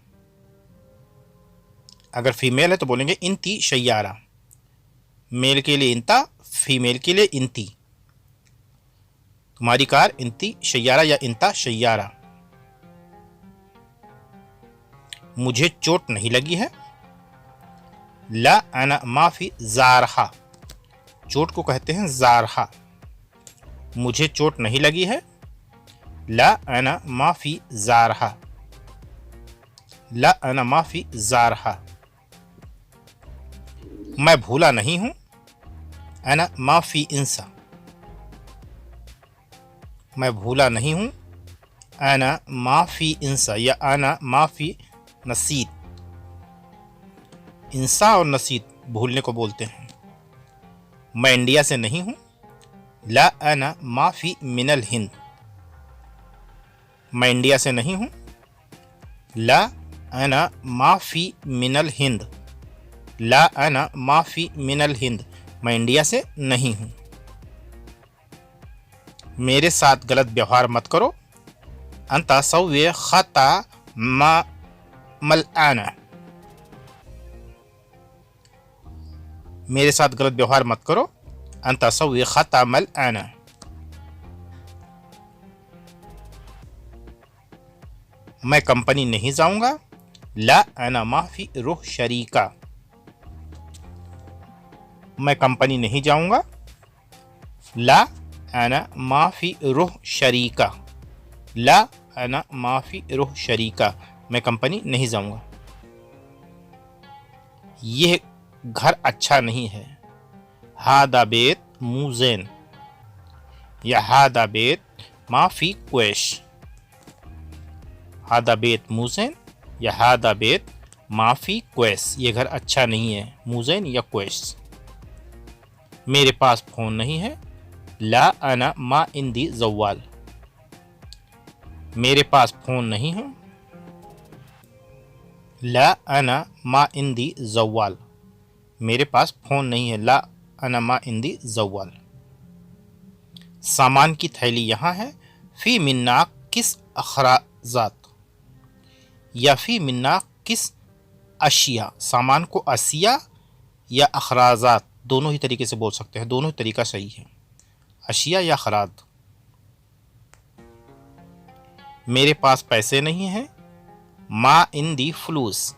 अगर फीमेल है तो बोलेंगे इंती शैयारा। मेल के लिए इंता, फीमेल के लिए इंती। तुम्हारी कार इंती शैयारा या इंता शैयारा। मुझे चोट नहीं लगी है, ला अना माफी जारहा। चोट को कहते हैं जारहा। मुझे चोट नहीं लगी है, ला अना माफी जारहा। ला अना माफी जारहा। मैं भूला नहीं हूं, अना माफी इंसा। मैं भूला नहीं हूं, अना माफी इंसा या अना माफी नसीद। इंसा और नसीद भूलने को बोलते हैं। मैं इंडिया से नहीं हूं, ला अना माफी मिनल हिंद। मैं इंडिया से नहीं हूं, ला अना माफी मिनल हिंद। ला अना माफी मिनल हिंद, मैं इंडिया से नहीं हूं। मेरे साथ गलत व्यवहार मत करो, अंता सव्य खता मा मलआना। मेरे साथ गलत व्यवहार मत करो, अंता सव्य खता मलआना। मैं कंपनी नहीं जाऊंगा, ला अना माफी रूह शरीका। मैं कंपनी नहीं जाऊंगा, ला अना माफी रूह शरीका। ला अना माफी रूह शरीका, मैं कंपनी नहीं जाऊंगा। यह घर अच्छा नहीं है, हादा बेत मुज़ेन या हादा बेत माफी क्वेश। हादा बेत मुज़ेन या हादा बेत माफी क्वेस, ये घर अच्छा नहीं है, मुज़ेन या क्वेस। मेरे पास फोन नहीं है, ला अना मा इंदी जवाल। मेरे पास फोन नहीं है, ला अना मा इंदी जवाल। मेरे पास फोन नहीं है, ला अना मा इंदी जवाल। सामान की थैली यहाँ है, फी मिन्ना किस अखराजात या फी मिन्ना किस अशिया, सामान को अशिया या अखराजात दोनों ही तरीके से बोल सकते हैं, दोनों ही तरीका सही है, अशिया या अखराज। मेरे पास पैसे नहीं हैं, मा इंदी फ्लूस,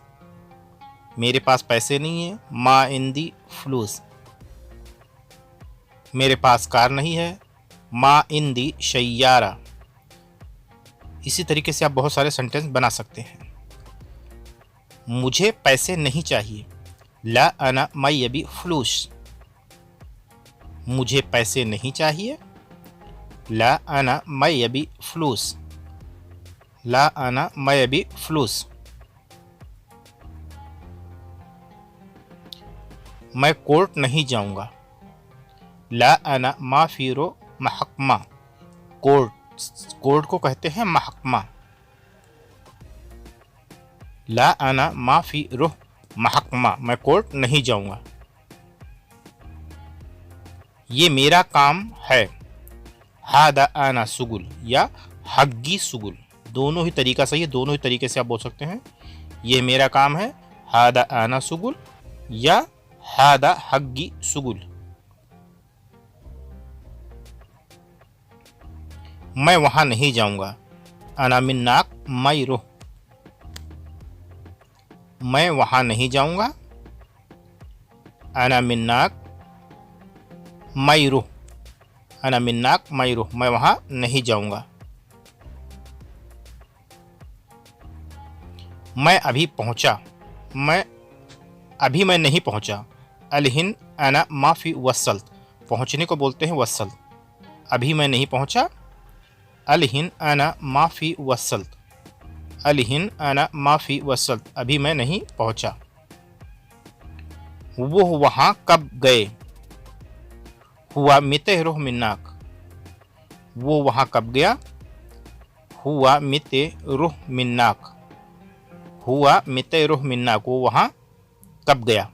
मेरे पास पैसे नहीं है, मा इंदी फ्लूस। मेरे पास कार नहीं है, मा इंदी शय्यारा। इसी तरीके से आप बहुत सारे सेंटेंस बना सकते हैं। मुझे पैसे नहीं चाहिए, ला अना मयबी फ्लूस, मुझे पैसे नहीं चाहिए, ला अना मयबी फ्लूस, ला अना मयबी फ्लूस। मैं कोर्ट नहीं जाऊंगा, ला अना माफिरो महकमा, कोर्ट, कोर्ट को कहते हैं महकमा, ला अना माफिरो महकमा, मैं कोर्ट नहीं जाऊंगा। ये मेरा काम है, हादा आना सुगुल या हग्गी सुगुल, दोनों ही तरीका सही है, दोनों ही तरीके से आप बोल सकते हैं। ये मेरा काम है, हादा आना सुगुल या हादा हग्गी सुगुल। मैं वहां नहीं जाऊंगा, अना मिन्नाक मैरो, मैं वहां नहीं जाऊंगा, अना मिन्नाक मैरो, अना मिन्नाक मैरो, मैं वहां नहीं जाऊंगा। मैं अभी पहुंचा, मैं नहीं पहुंचा, अलहिन अना माफी वसल्त, पहुंचने को बोलते हैं वसल, अभी मैं नहीं पहुंचा, अलहिन अना माफी वसल्त, अलहिन अना माफी वसल्त, अभी मैं नहीं पहुंचा। वो वहां कब गए, हुआ मिते रोह मिन्नाक, वो वहां कब गया, हुआ मिते रोह मिन्नाक, हुआ मिते रोह मिन्नाक, वो वहां कब गया।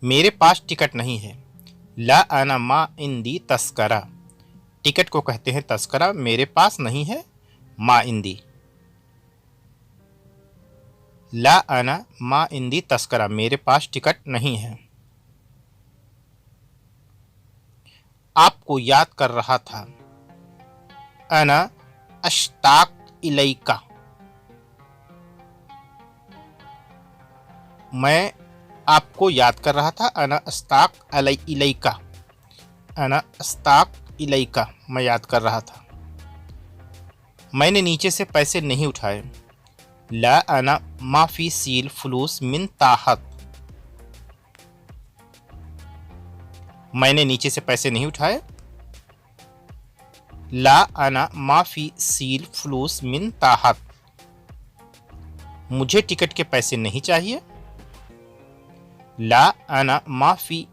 मेरे पास टिकट नहीं है, ला अना मा इंदी तस्करा, टिकट को कहते हैं तस्करा, मेरे पास नहीं है, मा इंदी, ला अना मा इंदी तस्करा, मेरे पास टिकट नहीं है। आपको याद कर रहा था, अना अश्ताक इलैका, मैं आपको याद कर रहा था, अना अस्ताक इलैका, अना अस्ताक इलैका, मैं याद कर रहा था। मैंने नीचे से पैसे नहीं उठाए, ला अना माफी सील फलूस मिन ताहत, मैंने नीचे से पैसे नहीं उठाए, ला अना माफी सील फलूस मिन ताहत, मुझे टिकट के पैसे नहीं चाहिए, ला अना माफी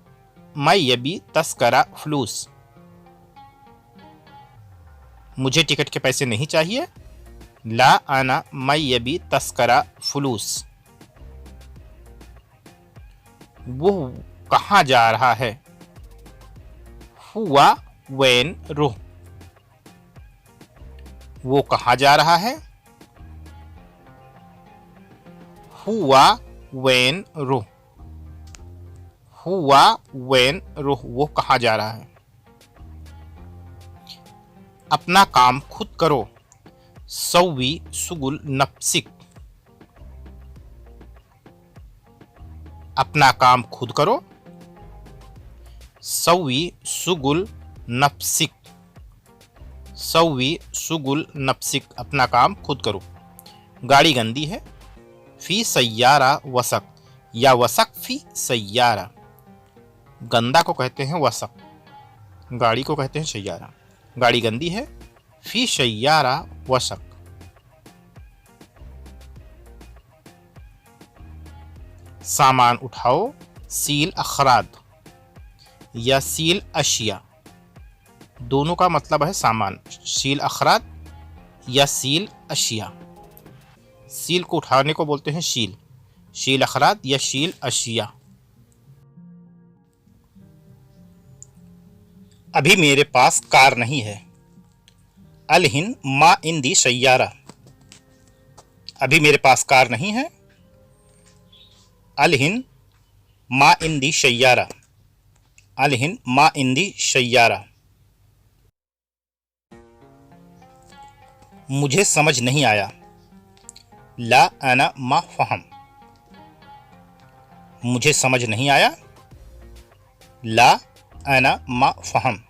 मयबी तस्करा फलूस, मुझे टिकट के पैसे नहीं चाहिए, ला अना मयबी तस्करा फलूस। वो कहाँ जा रहा है, हुआ वैन रुह, वो कहाँ जा रहा है, हुआ वैन रुह, हुआ वैन रुह, वो कहाँ जा रहा है। अपना काम खुद करो, सौवी सुगुल नफ्सिक, अपना काम खुद करो, सौवी सुगुल नफ्सिक, सौवी सुगुल नफ्सिक, अपना काम खुद करो। गाड़ी गंदी है, फी सय्यारा वसक या वसक फी सय्यारा, गंदा को कहते हैं वसक, गाड़ी को कहते हैं सय्यारा। गाड़ी गंदी है, फी सय्यारा वसक। सामान उठाओ, सील अखराद या सील अशिया, दोनों का मतलब है सामान, सील अखराद या सील अशिया। सील को उठाने को बोलते हैं शील, शील अखराद या शील अशिया। अभी मेरे पास कार नहीं है, अलहिन मा इंदी सय्यारा, अभी मेरे पास कार नहीं है। अलहिन मा इंदी शय्यारा। अलहिन मा इंदी शय्यारा। मुझे समझ नहीं आया। ला अना मा फहम। मुझे समझ नहीं आया। ला अना मा फहम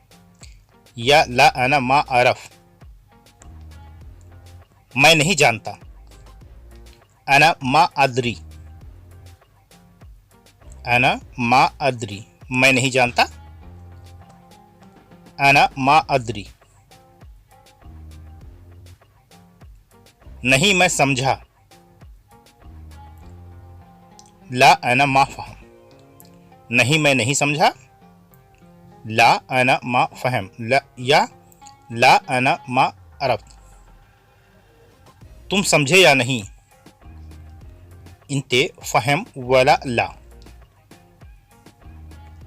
या ला अना मा अरफ। मैं नहीं जानता। अना मा अदरी। अना मा अदरी, मैं नहीं जानता। अना मा अदरी। नहीं मैं समझा। ला अना मा फहम। नहीं मैं नहीं समझा। ला अना मा फहम या ला अना मा अरफ। तुम समझे या नहीं। इंते फहम वला ला।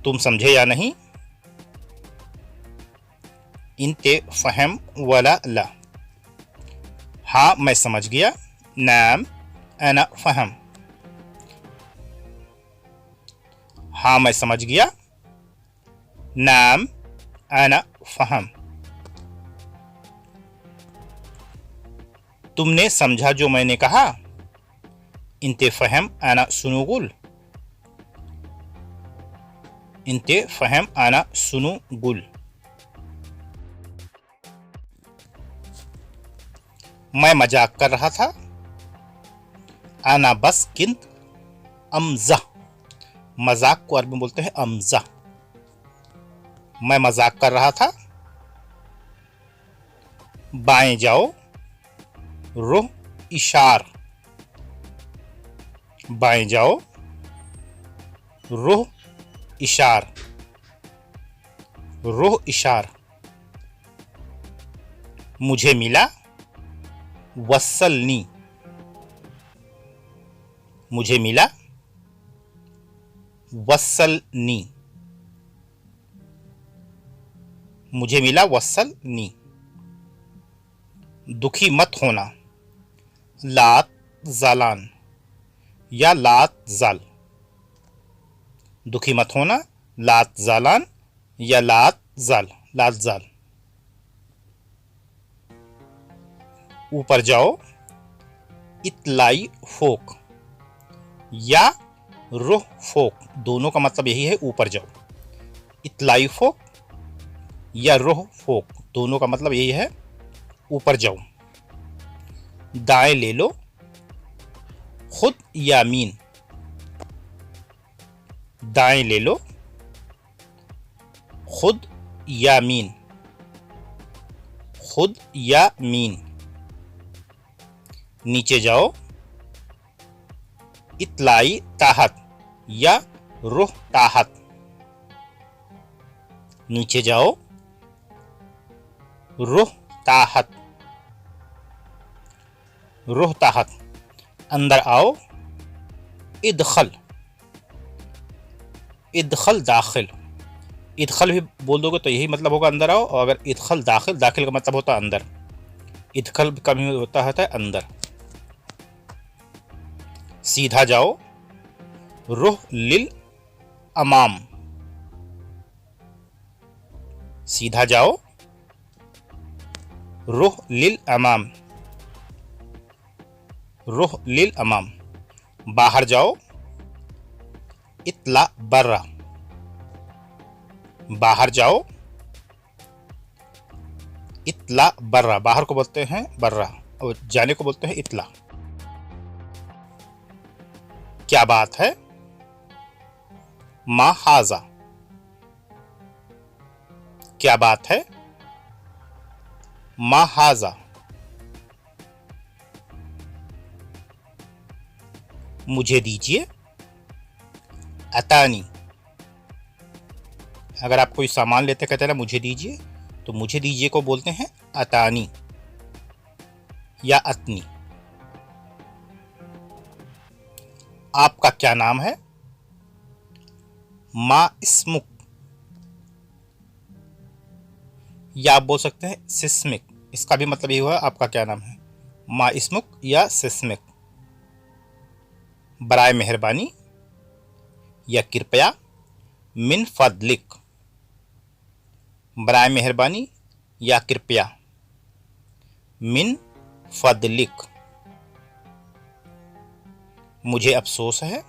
तुम समझे या नहीं। इंते फहम वला ला। हाँ मैं समझ गया। नाम अना फहम। हाँ मैं समझ गया। नाम अना फहम। तुमने समझा जो मैंने कहा। इंते फहम अना सुनुगुल। इंते फहम अना सुनुगुल। मैं मजाक कर रहा था। अना बस किंत अमज़ह। मजाक को अरबी में बोलते हैं अमज़ह। मैं मजाक कर रहा था। बाएं जाओ। रुह इशार। बाएं जाओ। रुह इशार। रुह इशार। मुझे मिला। वस्सलनी। मुझे मिला। वस्सलनी। मुझे मिला वस्सलनी। दुखी मत होना। लात जालान या लात जाल। दुखी मत होना। लात जालान या लात जाल। लात जाल। ऊपर जाओ। इतलाई फोक या रुह फोक, दोनों का मतलब यही है ऊपर जाओ। इतलाई फोक या रुह फोक, दोनों का मतलब यही है ऊपर जाओ। दाएं ले लो। खुद यामीन। दाएं ले लो। खुद यामीन। खुद यामीन। नीचे जाओ। इतलाई ताहत या रुह ताहत। नीचे जाओ। रुह ताहत। रुह ताहत। अंदर आओ। इदखल। इदखल दाखिल। इदखल भी बोल दोगे तो यही मतलब होगा अंदर आओ, और अगर इदखल दाखिल, दाखिल का मतलब होता है अंदर। इदखल का भी होता है अंदर। सीधा जाओ। रुह लिल अमाम। सीधा जाओ। रुह लिल अमाम। रुह लिल अमाम। बाहर जाओ। इतला बर्रा। बाहर जाओ। इतला बर्रा। बाहर को बोलते हैं बर्रा और जाने को बोलते हैं इतला। क्या बात है। मा हाजा। क्या बात है। मा हाजा। मुझे दीजिए। अतानी। अगर आप कोई सामान लेते कहते हैं ना मुझे दीजिए, तो मुझे दीजिए को बोलते हैं अतानी या अतनी। आपका क्या नाम है। मा इस्मुक, या आप बोल सकते हैं सिस्मिक। इसका भी मतलब ये हुआ आपका क्या नाम है। मा इस्मुक या सिस्मिक। बराए मेहरबानी या कृपया, मिन फदलिक, बराए मेहरबानी या कृपया, मिन फदलिक। मुझे अफसोस है,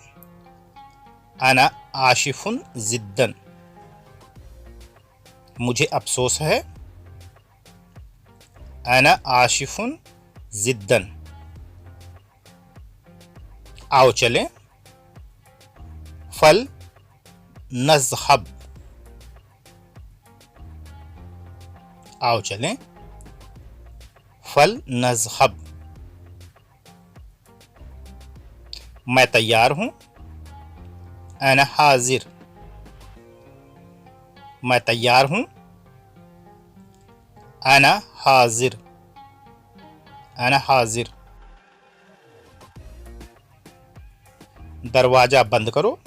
अना आशिफुन जिद्दन, मुझे अफसोस है, अना आशिफुन जिद्दन। आओ चलें, फल नज़हब, आओ चलें, फल नज़हब। मैं तैयार हूं, अना हाजिर, मैं तैयार हूं, अना हाजिर, अना हाजिर। दरवाजा बंद करो,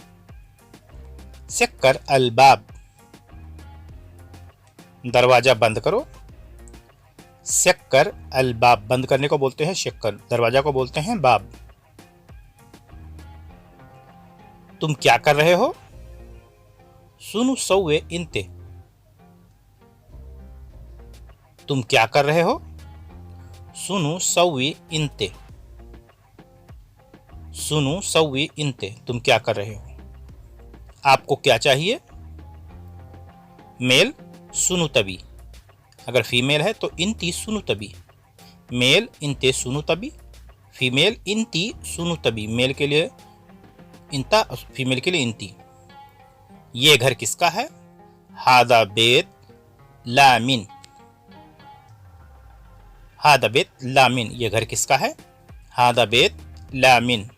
सक्कर अलबाब, दरवाजा बंद करो, सक्कर अलबाब। बंद करने को बोलते हैं शक्कर, दरवाजा को बोलते हैं बाब। तुम क्या कर रहे हो, सुनु सौवे इंते, तुम क्या कर रहे हो, सुनु सौवी इंते, सुनु सौवी इंते, तुम क्या कर रहे हो। आपको क्या चाहिए, मेल सुनु तभी, अगर फीमेल है तो इंती सुनु तभी, मेल इंते सुनु तभी, फीमेल इंती सुनु तभी, मेल के लिए इंता, फीमेल के लिए इंती। ये घर किसका है, हादा बेत लामिन, हादा बेत लामिन, ये घर किसका है, हादा बेत लामिन।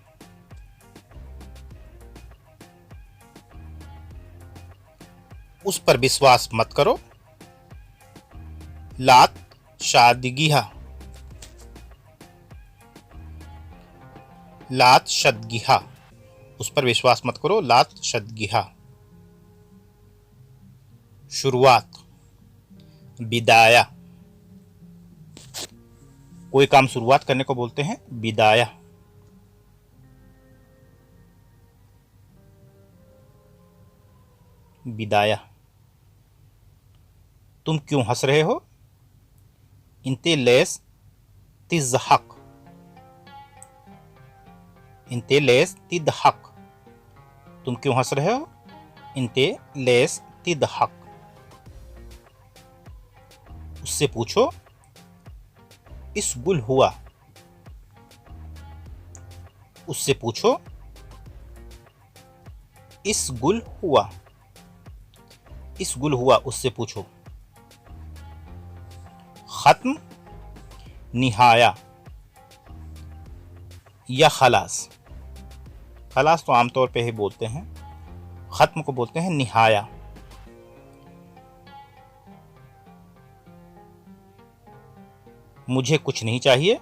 उस पर विश्वास मत करो, लात शादगिहा, लात शदगिहा, उस पर विश्वास मत करो, लात शदगिहा। शुरुआत, बिदाया, कोई काम शुरुआत करने को बोलते हैं बिदाया। बिदाया। तुम क्यों हंस रहे हो, इंते लेस तिज़हक, इंते लेस तिदहक, तुम क्यों हंस रहे हो, इंते लेस तिदहक। उससे पूछो, इस गुल हुआ, उससे पूछो, इस गुल हुआ, इस गुल हुआ, उससे पूछो। खत्म, निहाया या खलास, खलास तो आमतौर पे ही बोलते हैं, खत्म को बोलते हैं निहाया। मुझे कुछ नहीं चाहिए,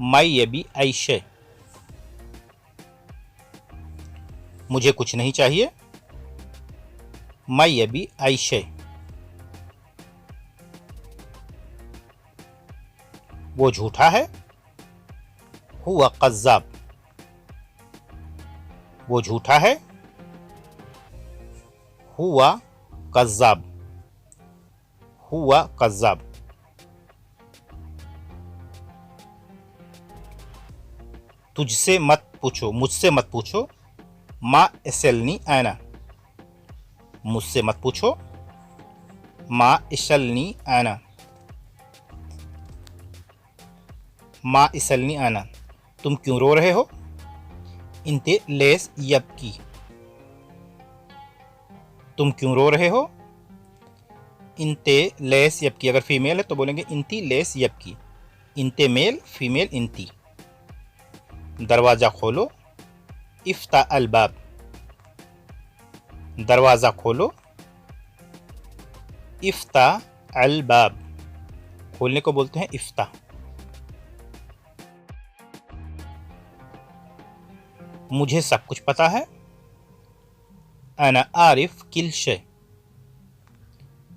मैं ये भी ऐशे, मुझे कुछ नहीं चाहिए, मैं ये भी ऐशे। वो झूठा है, हुआ कज़्ज़ाब, वो झूठा है, हुआ कज़्ज़ाब, हुआ कज़्ज़ाब। तुझसे मत पूछो, मुझसे मत पूछो, मा इसलनी आना, मुझसे मत पूछो, मा इसलनी आना, मा इसलनी आना। तुम क्यों रो रहे हो, इंते लेस यबकी, तुम क्यों रो रहे हो, इंते लेस यबकी। अगर फीमेल है तो बोलेंगे इंती लेस यबकी, इंते मेल, फीमेल इंती। दरवाजा खोलो, इफ्ता अलबाब, दरवाजा खोलो, इफ्ता अलबाब, खोलने को बोलते हैं इफ्ता। मुझे सब कुछ पता है, अना आरिफ किल शे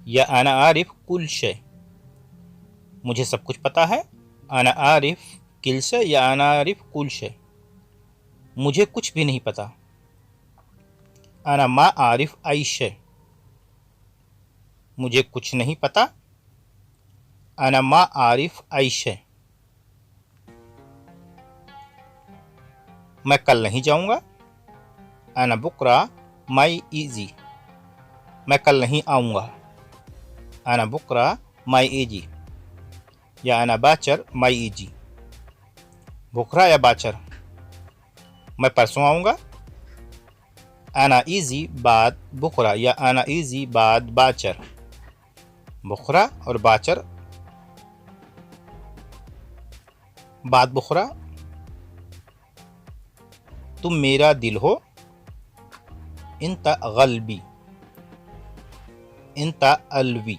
या अना आरिफ कुल शे, मुझे सब कुछ पता है, अना आरिफ किल शे या अना आरिफ कुल शे। मुझे कुछ भी नहीं पता। अना मा आरिफ आई शे, मुझे कुछ नहीं पता। अना मा आरिफ आई शे, मैं कल नहीं जाऊंगा। अना बुकरा माई इजी, मैं कल नहीं आऊंगा। अना बुकरा माई इजी या अना बाचर माई इजी, बुकरा या बाचर, मैं परसों आऊंगा। अना इजी बाद बुकरा या अना इजी बाद बाचर, बुकरा और बाचर बाद बुकरा। तुम मेरा दिल हो, इंता गल्बी, इंता अलवी,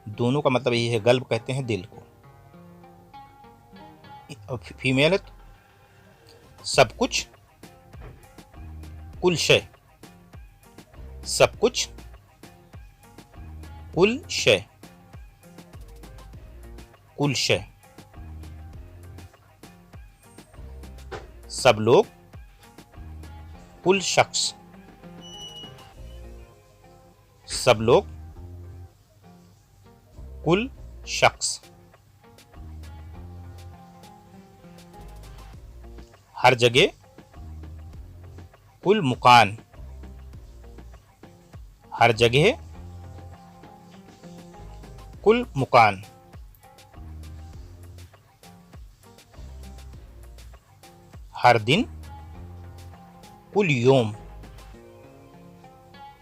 दोनों का मतलब यही है, गल्ब कहते हैं दिल को। फीमेल है तो सब कुछ, कुल शय, सब कुछ, कुल शय, कुल शय, सब लोग, कुल शख्स, सब लोग, कुल शख्स, हर जगह, कुल मुकान, हर जगह, कुल मुकान, हर दिन, कुल योम,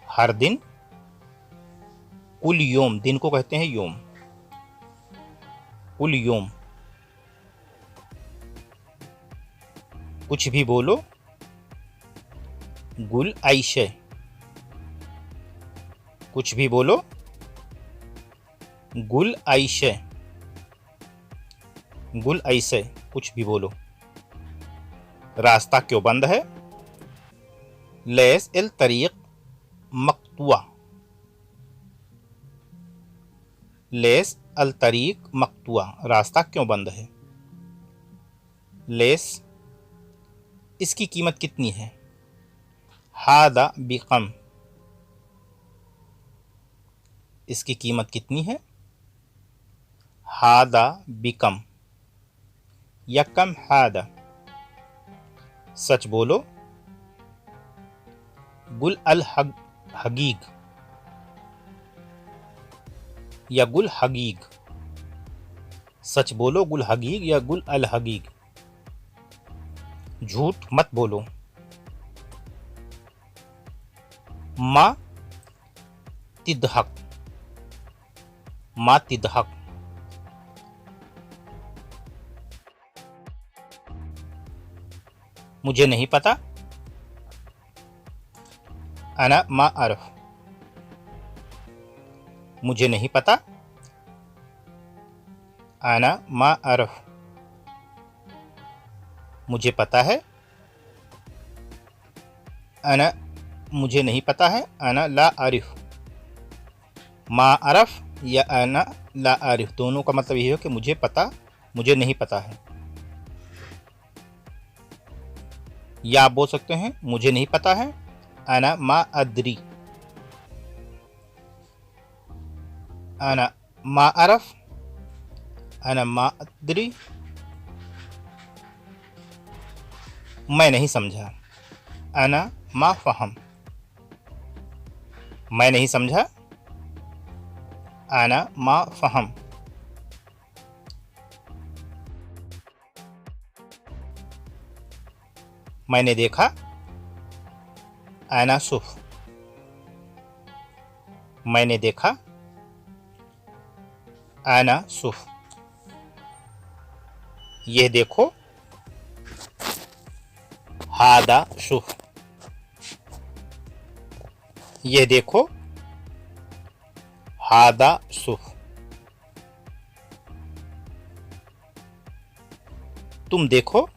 हर दिन, कुल योम, दिन को कहते हैं योम, कुल योम। कुछ भी बोलो, गुल आइशे, कुछ भी बोलो, गुल आइशे, गुल ऐसे, कुछ भी बोलो। रास्ता क्यों बंद है? लेस इल तरीक मकतुआ, लेस अल तरीक मकतुआ, रास्ता क्यों बंद है? लेस, इसकी कीमत कितनी है? हादा बिकम, इसकी कीमत कितनी है? हादा बिकम या कम हादा। सच बोलो, गुल अल हगीग या गुल हगीग, सच बोलो गुल हगीग या गुल अल हगीग। झूठ मत बोलो, मा तिदहक, मा तिदहक, मुझे नहीं पता। अना मा अरफ, मुझे नहीं पता। अना मा अरफ, मुझे पता है। अना, मुझे नहीं पता है। अना ला आरिफ, मा अरफ या अना ला आरिफ, दोनों का मतलब यही है कि मुझे पता, मुझे नहीं पता है। या आप बोल सकते हैं मुझे नहीं पता है, अना मा अदरी। अना मा अरफ, अना मा अदरी, मैं नहीं समझा। अना मा फहम, मैं नहीं समझा। अना मा फहम, मैंने देखा। अना सुफ, मैंने देखा। अना सुफ, यह देखो। हादा सुफ, यह देखो। हादा सुफ, तुम देखो।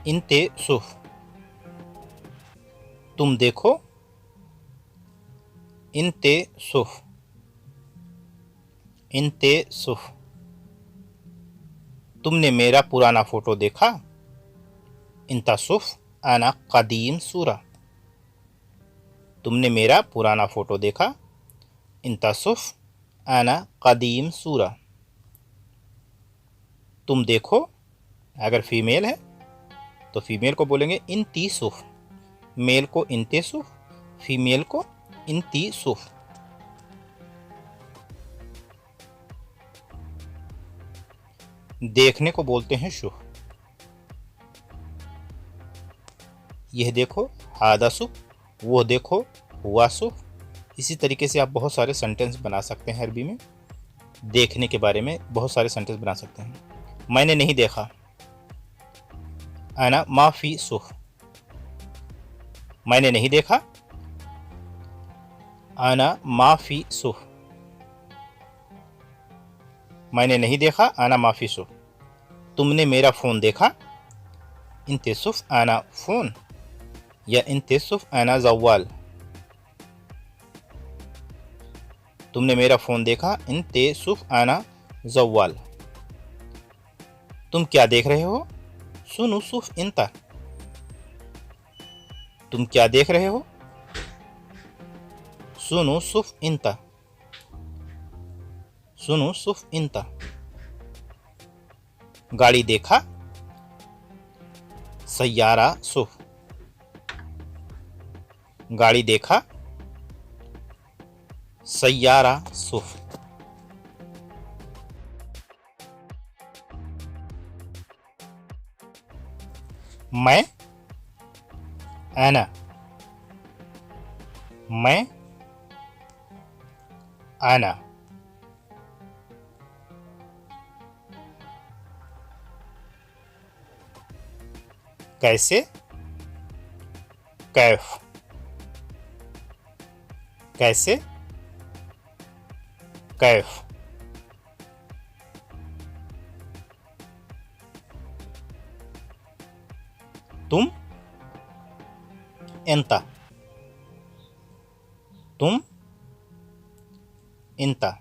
इंते सुफ, तुम देखो। इंते सुफ, इंते सुफ, तुमने मेरा पुराना फोटो देखा। इंता सुफ आना कदीम सूरा। तुमने मेरा पुराना फोटो देखा। इंता सुफ आना कदीम सूरा। तुम देखो, अगर फीमेल है तो फीमेल को बोलेंगे इंती सुफ, मेल को इंते सुफ, फीमेल को इंती सुफ। देखने को बोलते हैं शुफ। यह देखो हादा सुफ, वो देखो हुआ सुफ। इसी तरीके से आप बहुत सारे सेंटेंस बना सकते हैं अरबी में। देखने के बारे में बहुत सारे सेंटेंस बना सकते हैं। मैंने नहीं देखा, आना माफी सुफ। मैंने नहीं देखा, आना माफी सुफ। मैंने नहीं देखा, आना माफी सुफ। तुमने मेरा फोन देखा। इंते सुफ आना फोन या इंते सुफ आना जवाल। तुमने मेरा फोन देखा। इंते सुफ आना जवाल। तुम क्या देख रहे हो। सुनु सुफ इंता। तुम क्या देख रहे हो। सुनु सुफ इंता। सुनु सुफ इंता। गाड़ी देखा। सैयारा सुफ। गाड़ी देखा। सैयारा सुफ। मैं आना। मैं आना। कैसे। कैफ। कैसे। कैफ। तुम। इंता। तुम। इंता।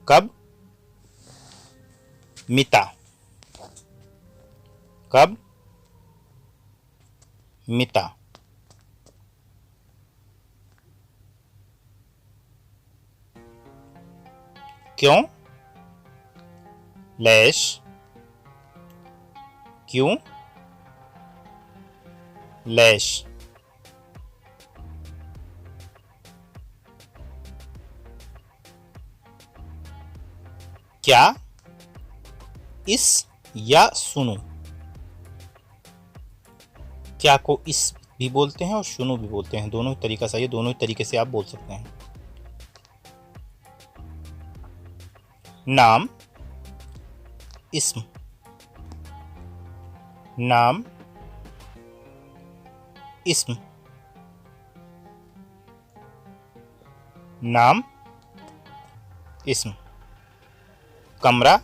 कब। मिता। कब। मिता। क्यों। लैश। क्यों। लैश। क्या। इस या सुनो। क्या को इस भी बोलते हैं और सुनो भी बोलते हैं, दोनों तरीका सही है, दोनों तरीके से आप बोल सकते हैं। नाम। इस्म। नाम। इस्म। नाम। इस्म। कमरा।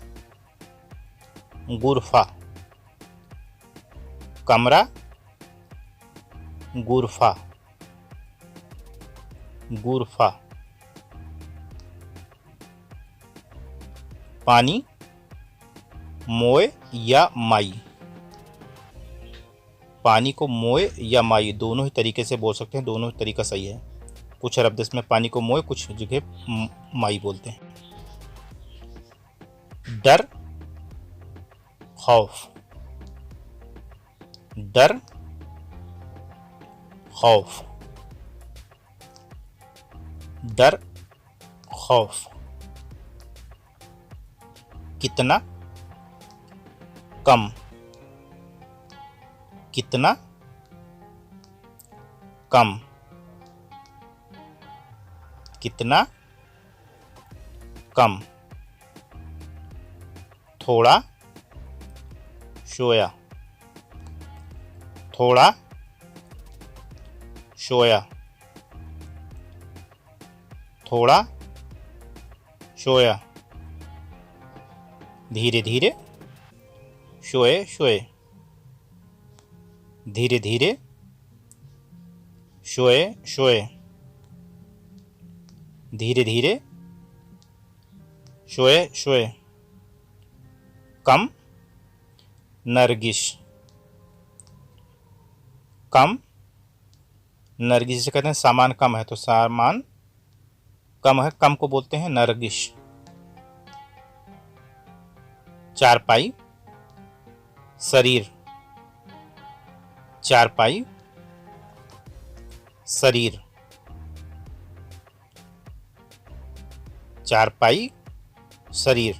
गुरफा। कमरा। गुरफा। गुरफा। पानी। मोए या माई। पानी को मोए या माई दोनों ही तरीके से बोल सकते हैं, दोनों ही तरीका सही है। कुछ अरब देश में पानी को मोए, कुछ जगह माई बोलते हैं। डर। खौफ। डर। खौफ। डर। खौफ। कितना। कम। कितना। कम। कितना। कम। थोड़ा। सोया। थोड़ा। सोया। थोड़ा। सोया। धीरे धीरे। सोए सोए। धीरे धीरे। सोए सोए। धीरे धीरे। शोए शोए, कम नरगिश, कम नरगिस, जिसे कहते हैं सामान कम है, तो सामान कम है, कम को बोलते हैं नरगिश। चारपाई शरीर, चारपाई शरीर, चारपाई शरीर।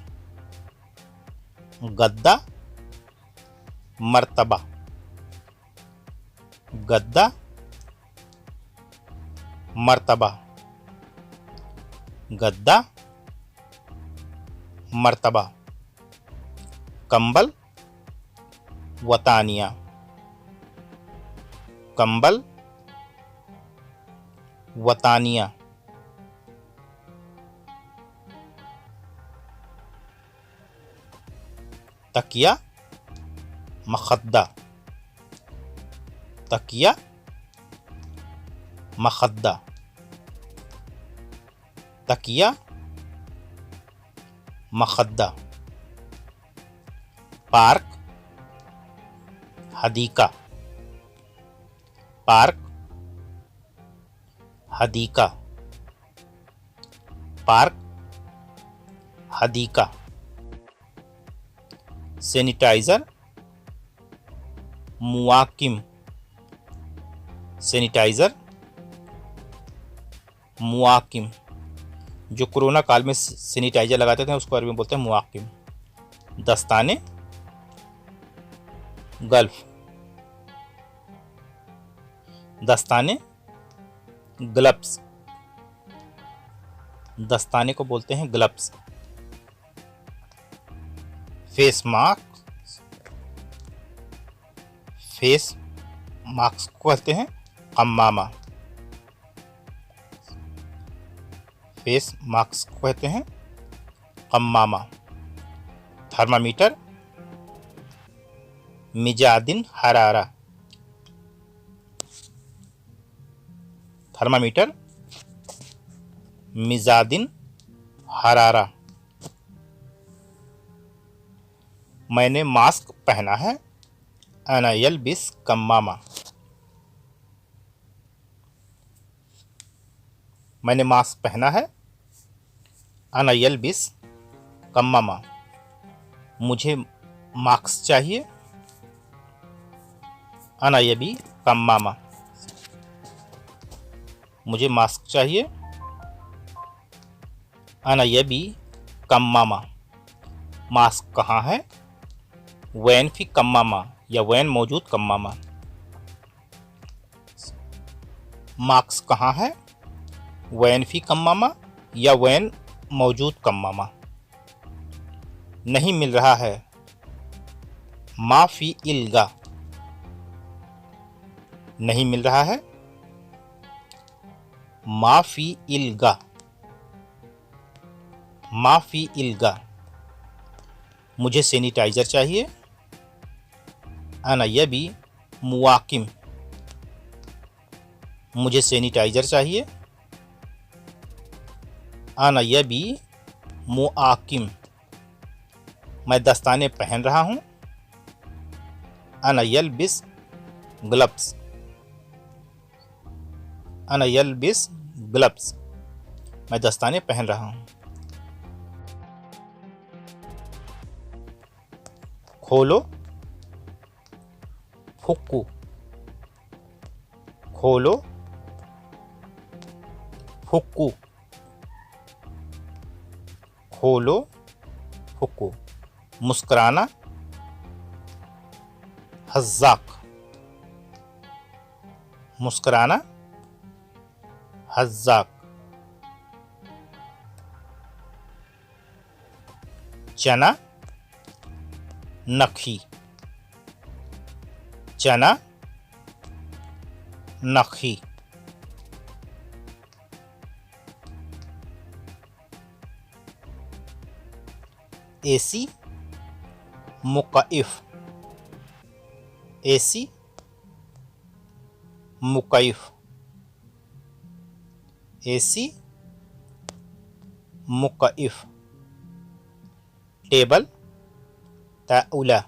गद्दा मर्तबा, गद्दा मर्तबा, गद्दा मर्तबा। कंबल वतानिया, कंबल वतानिया। तकिया मखद्दा, तकिया मखद्दा, तकिया मखद्दा। पार्क हदीका, पार्क हदीका, पार्क हदीका। सैनिटाइजर मुआकिम, सैनिटाइजर मुआकिम। जो कोरोना काल में सैनिटाइजर लगाते थे उसको अरबी में बोलते हैं मुआकिम। दस्ताने गल्फ, दस्ताने ग्लव्स, दस्ताने को बोलते हैं gloves. Face mask, face mask को कहते हैं कम्मामा, फेस मास्क को कहते हैं कम्मामा। Thermometer मिजादिन हरारा, thermometer मिजादिन हरारा। मैंने मास्क पहना है, अना यल्बिस कम्मामा, मैंने मास्क पहना है, अना यल्बिस कम्मामा। मुझे मास्क चाहिए, अना यबी कम्मामा, मुझे मास्क चाहिए, अना यबी कम्मामा। मास्क कहाँ है, वैन फी कम्मामा, या वैन मौजूद कम्मामा। मास्क कहाँ है, वैन फी कम्मामा, या वैन मौजूद कम्मामा। नहीं मिल रहा है, माफी इल्गा, नहीं मिल रहा है, माफी इल्गा, माफी इल्गा। मुझे सैनिटाइजर चाहिए, अना यबी मुआकिम, मुझे सैनिटाइजर चाहिए, अना यबी मुआकिम। मैं दस्ताने पहन रहा हूँ, अना यल्बिस ग्लव्स, अना यल्बिस ग्लव्स। मैं दस्ताने पहन रहा हूँ। खोलो फुक्कू, खोलो फुक्कू, खोलो फुक्कू। मुस्कुराना हज़्ज़ाक, मुस्कुराना हज़्ज़ाक। चना नखी, चना नखी। एसी मुकइफ, एसी मुकइफ, एसी मुकइफ। टेबल ताउला,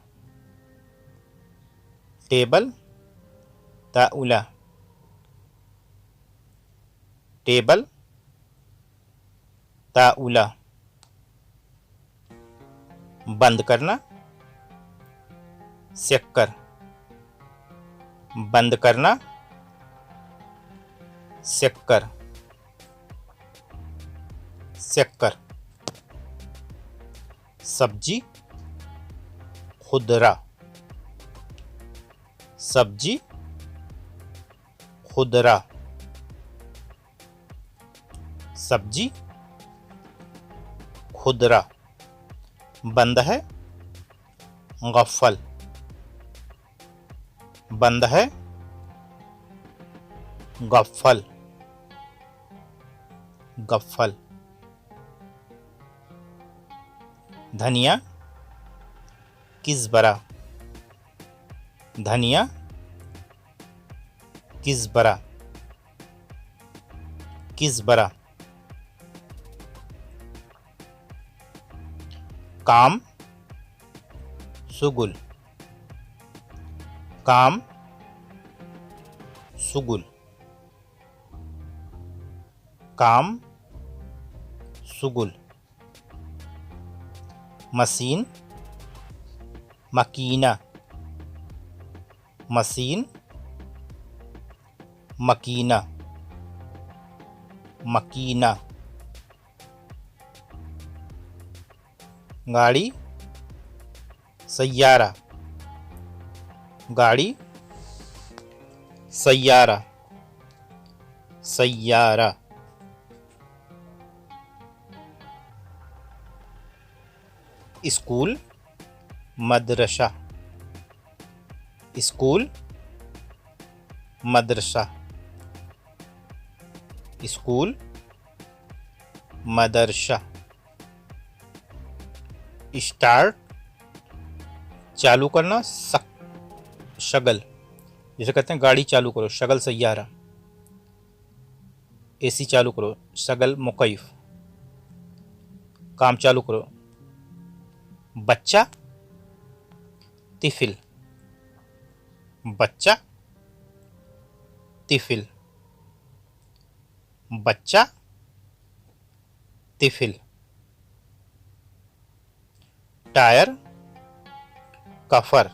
टेबल ताउला, टेबल ताउला। बंद करना, शक्कर, बंद करना, शक्कर, शक्कर। सब्जी खुदरा, सब्जी खुदरा, सब्जी खुदरा। बंद है, गफ्फल, बंद है, गफ्फल, गफ्फल। धनिया किज़बरा, धनिया किज़बरा, किज़बरा। काम सुगुल, काम सुगुल, काम सुगुल। Machine मकीना, machine मकीना, मकीना। गाड़ी सैयारा, गाड़ी सैयारा, सैयारा। स्कूल मदरसा, स्कूल मदरसा, स्कूल मदरसा। स्टार्ट चालू करना, शगल, जैसे कहते हैं गाड़ी चालू करो, शगल सैयारा। एसी चालू करो, शगल मुकैफ। काम चालू करो, बच्चा तिफिल, बच्चा तिफिल, बच्चा तिफिल। Tyre कफर,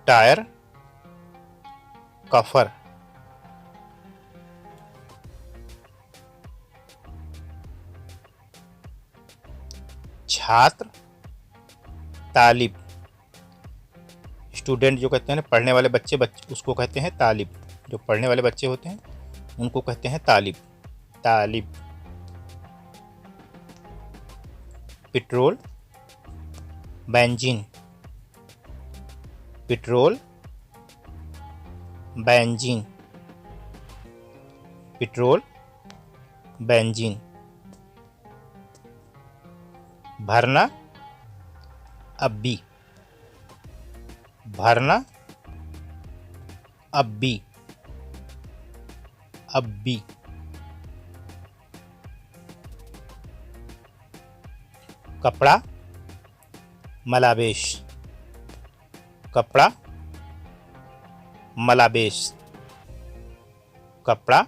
tyre कफर। छात्र तालिब, स्टूडेंट जो कहते हैं ना, पढ़ने वाले बच्चे, उसको कहते हैं तालिब। जो पढ़ने वाले बच्चे होते हैं उनको कहते हैं तालिब, तालिब। पेट्रोल बेंजीन, पेट्रोल बेंजीन, पेट्रोल बेंजीन। भरना अब्बी, भरना अब्बी, अब्बी। कपड़ा मलाबेश, कपड़ा मलाबेश, कपड़ा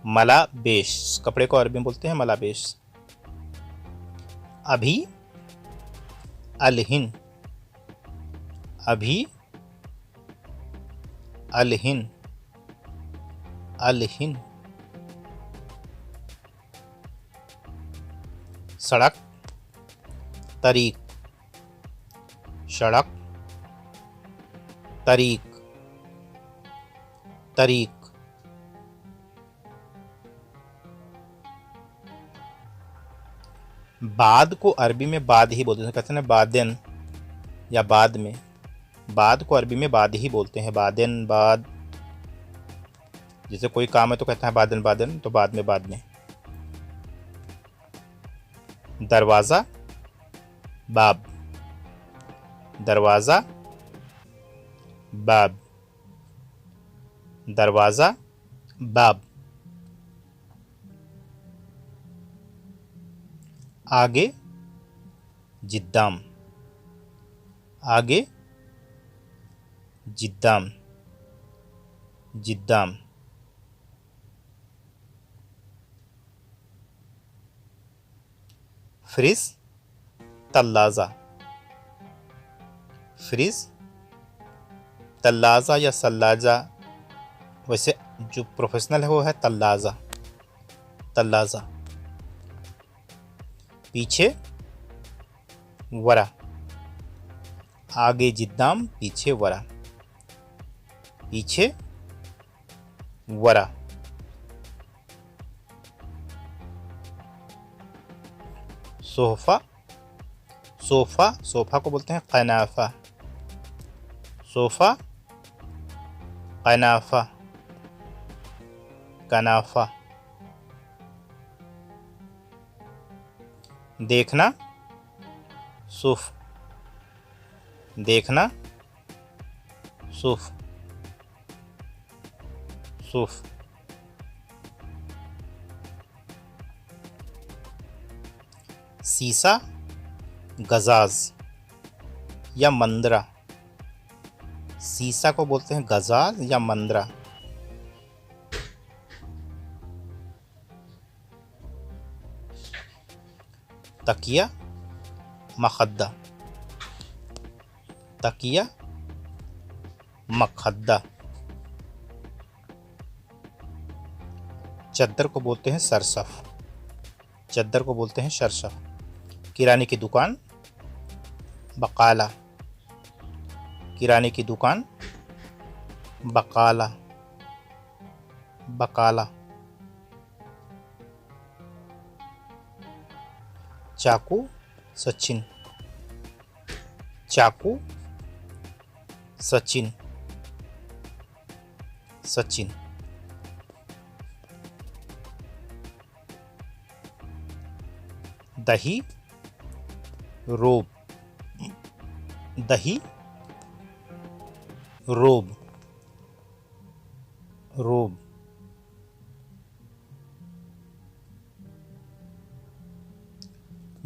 मलाबेश। कपड़े को अरबी में बोलते हैं मलाबेश। अभी अलहिन, अभी अलहिन, अलहिन। सड़क तरीक, सड़क तरीक, तरीक। बाद को अरबी में बाद ही बोलते हैं, कहते हैं ना बादन या बाद में। बाद को अरबी में बाद ही बोलते हैं, बादन, बाद। जैसे कोई काम है तो कहते हैं बादन, बादन, तो बाद में, बाद में। दरवाज़ा बाब, दरवाज़ा बाब, दरवाज़ा बाब। आगे जिद्दाम, आगे जिद्दाम, जिद्दाम। फ्रिज तल्लाजा, फ्रिज तल्लाजा या सल्लाजा, वैसे जो प्रोफेशनल है वो है तल्लाजा, तल्लाजा। पीछे वरा, आगे जिद्दाम पीछे वरा, पीछे वरा। सोफा, सोफा, सोफा को बोलते हैं कनाफा, सोफा कनाफा, कनाफा। देखना सुफ, देखना सुफ, सुफ। सीसा गजाज या मंदरा, सीसा को बोलते हैं गजाज या मंदरा। तकिया मखद्दा, तकिया मखद्दा। चद्दर को बोलते हैं सरसफ, चद्दर को बोलते हैं सरसफ। किराने की दुकान बकाला, किराने की दुकान बकाला, बकाला। चाकू सचिन, चाकू सचिन, सचिन। दही रोब, दही रोब, रोब।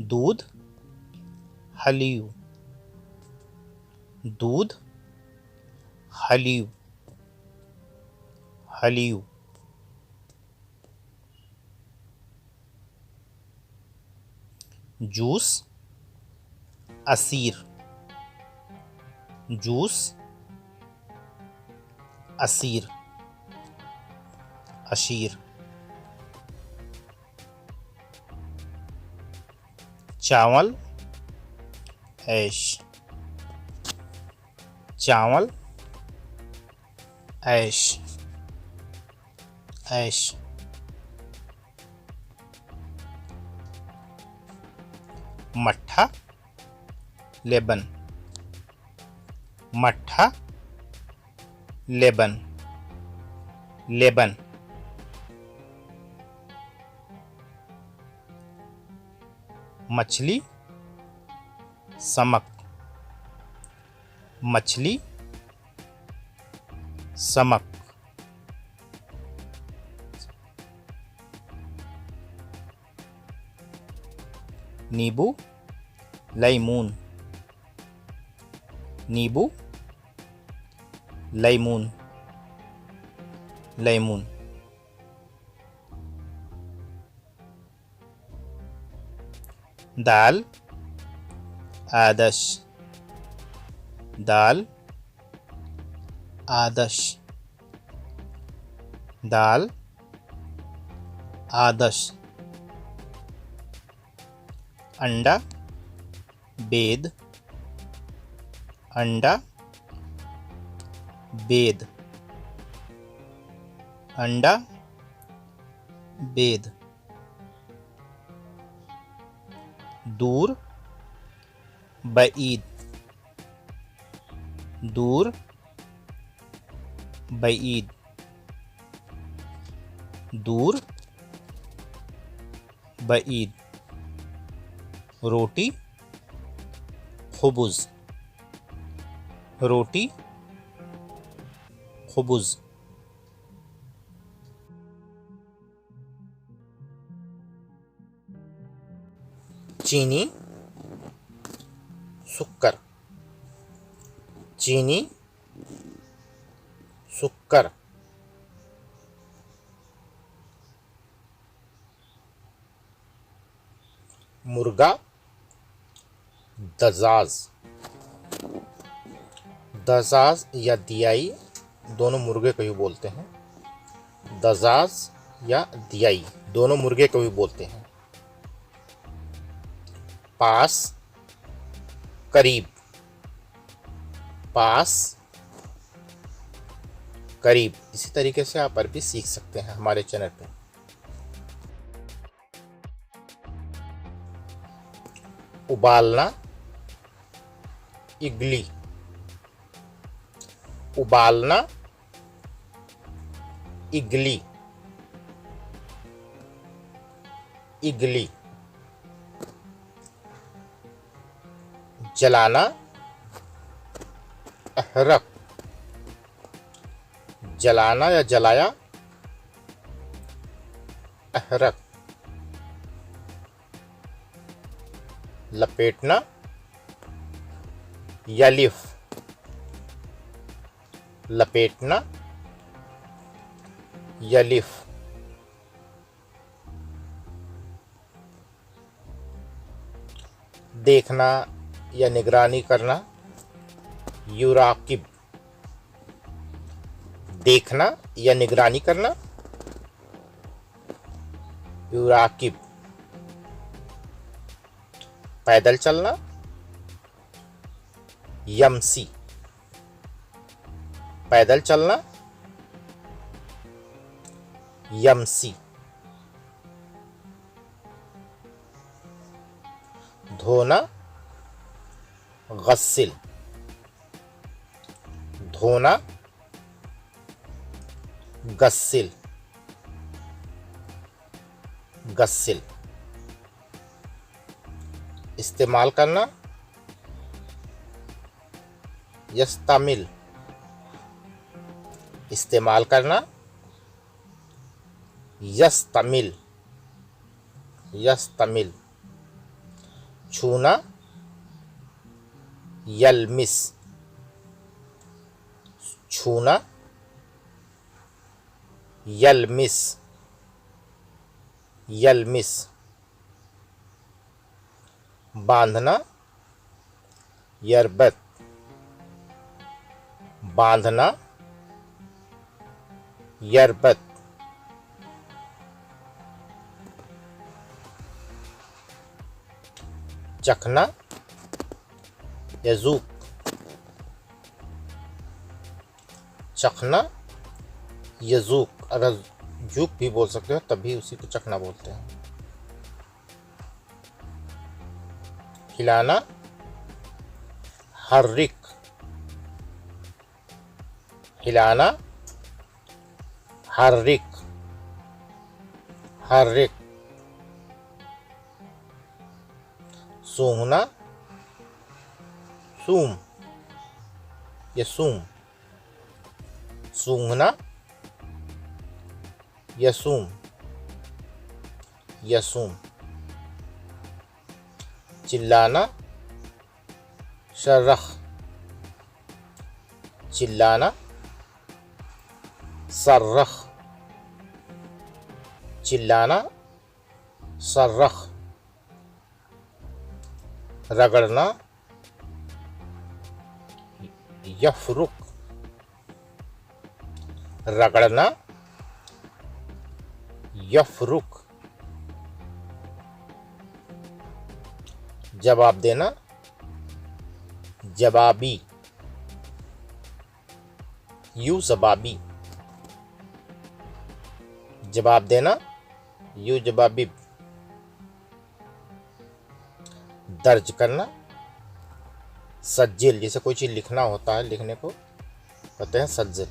दूध हलीव, दूध हलीव, हलीव। जूस असीर, जूस असीर, अशीर। चावल ऐश, चावल ऐश, ऐश। मट्ठा लेबन, मट्ठा लेबन, लेबन। मछली समक, मछली समक। नींबू लैमून, नींबू लैमून, लैमून। दाल आदश, दाल आदश, दाल आदश। अंडा बेद, अंडा बेद, अंडा बेद। दूर बईद, दूर बईद, दूर बईद। रोटी खुबुज, रोटी खुबुज। चीनी, शुक्कर, चीनी, शुक्कर, मुर्गा, दजाज, दजाज या दियाई दोनों मुर्गे को भी बोलते हैं। दजाज या दियाई दोनों मुर्गे को भी बोलते हैं। पास, करीब, पास, करीब। इसी तरीके से आप अरबी सीख सकते हैं हमारे चैनल पे। उबालना, इगली, उबालना, इगली, इगली। जलाना, अहरक, जलाना या जलाया, अहरक। लपेटना, यलिफ, लपेटना, यलिफ। देखना या निगरानी करना, युराकिब, देखना या निगरानी करना, युराकिब। पैदल चलना, यमसी, पैदल चलना, यमसी। धोना, गस्सिल, धोना, गस्सिल, गस्सिल। इस्तेमाल करना, यस्तमिल, इस्तेमाल करना, यस्तमिल, यस्तमिल। छूना, यलमिस, छूना, यलमिस, यलमिस। बांधना, यरबत, बांधना, यरबत। चखना, यजूक, चखना, यजूक। अगर जूक भी बोल सकते हो तब भी उसी को चखना बोलते हैं। हिलाना, हर्रिक, हिलाना, हर्रिक, हर्रिक। सूंघना, सूम, यसूम, सूंघना, यसूम, यसूम। चिल्लाना, शर्रख, चिल्लाना, सर्रख, चिल्लाना, सर्रख। रगड़ना, यफरुक, रगड़ना, यफरुक। जवाब देना, जवाबी, यू जवाबी, जवाब देना, यू जवाबी। दर्ज करना, सज्जिल, जैसे कोई चीज लिखना होता है, लिखने को कहते हैं सज्जिल।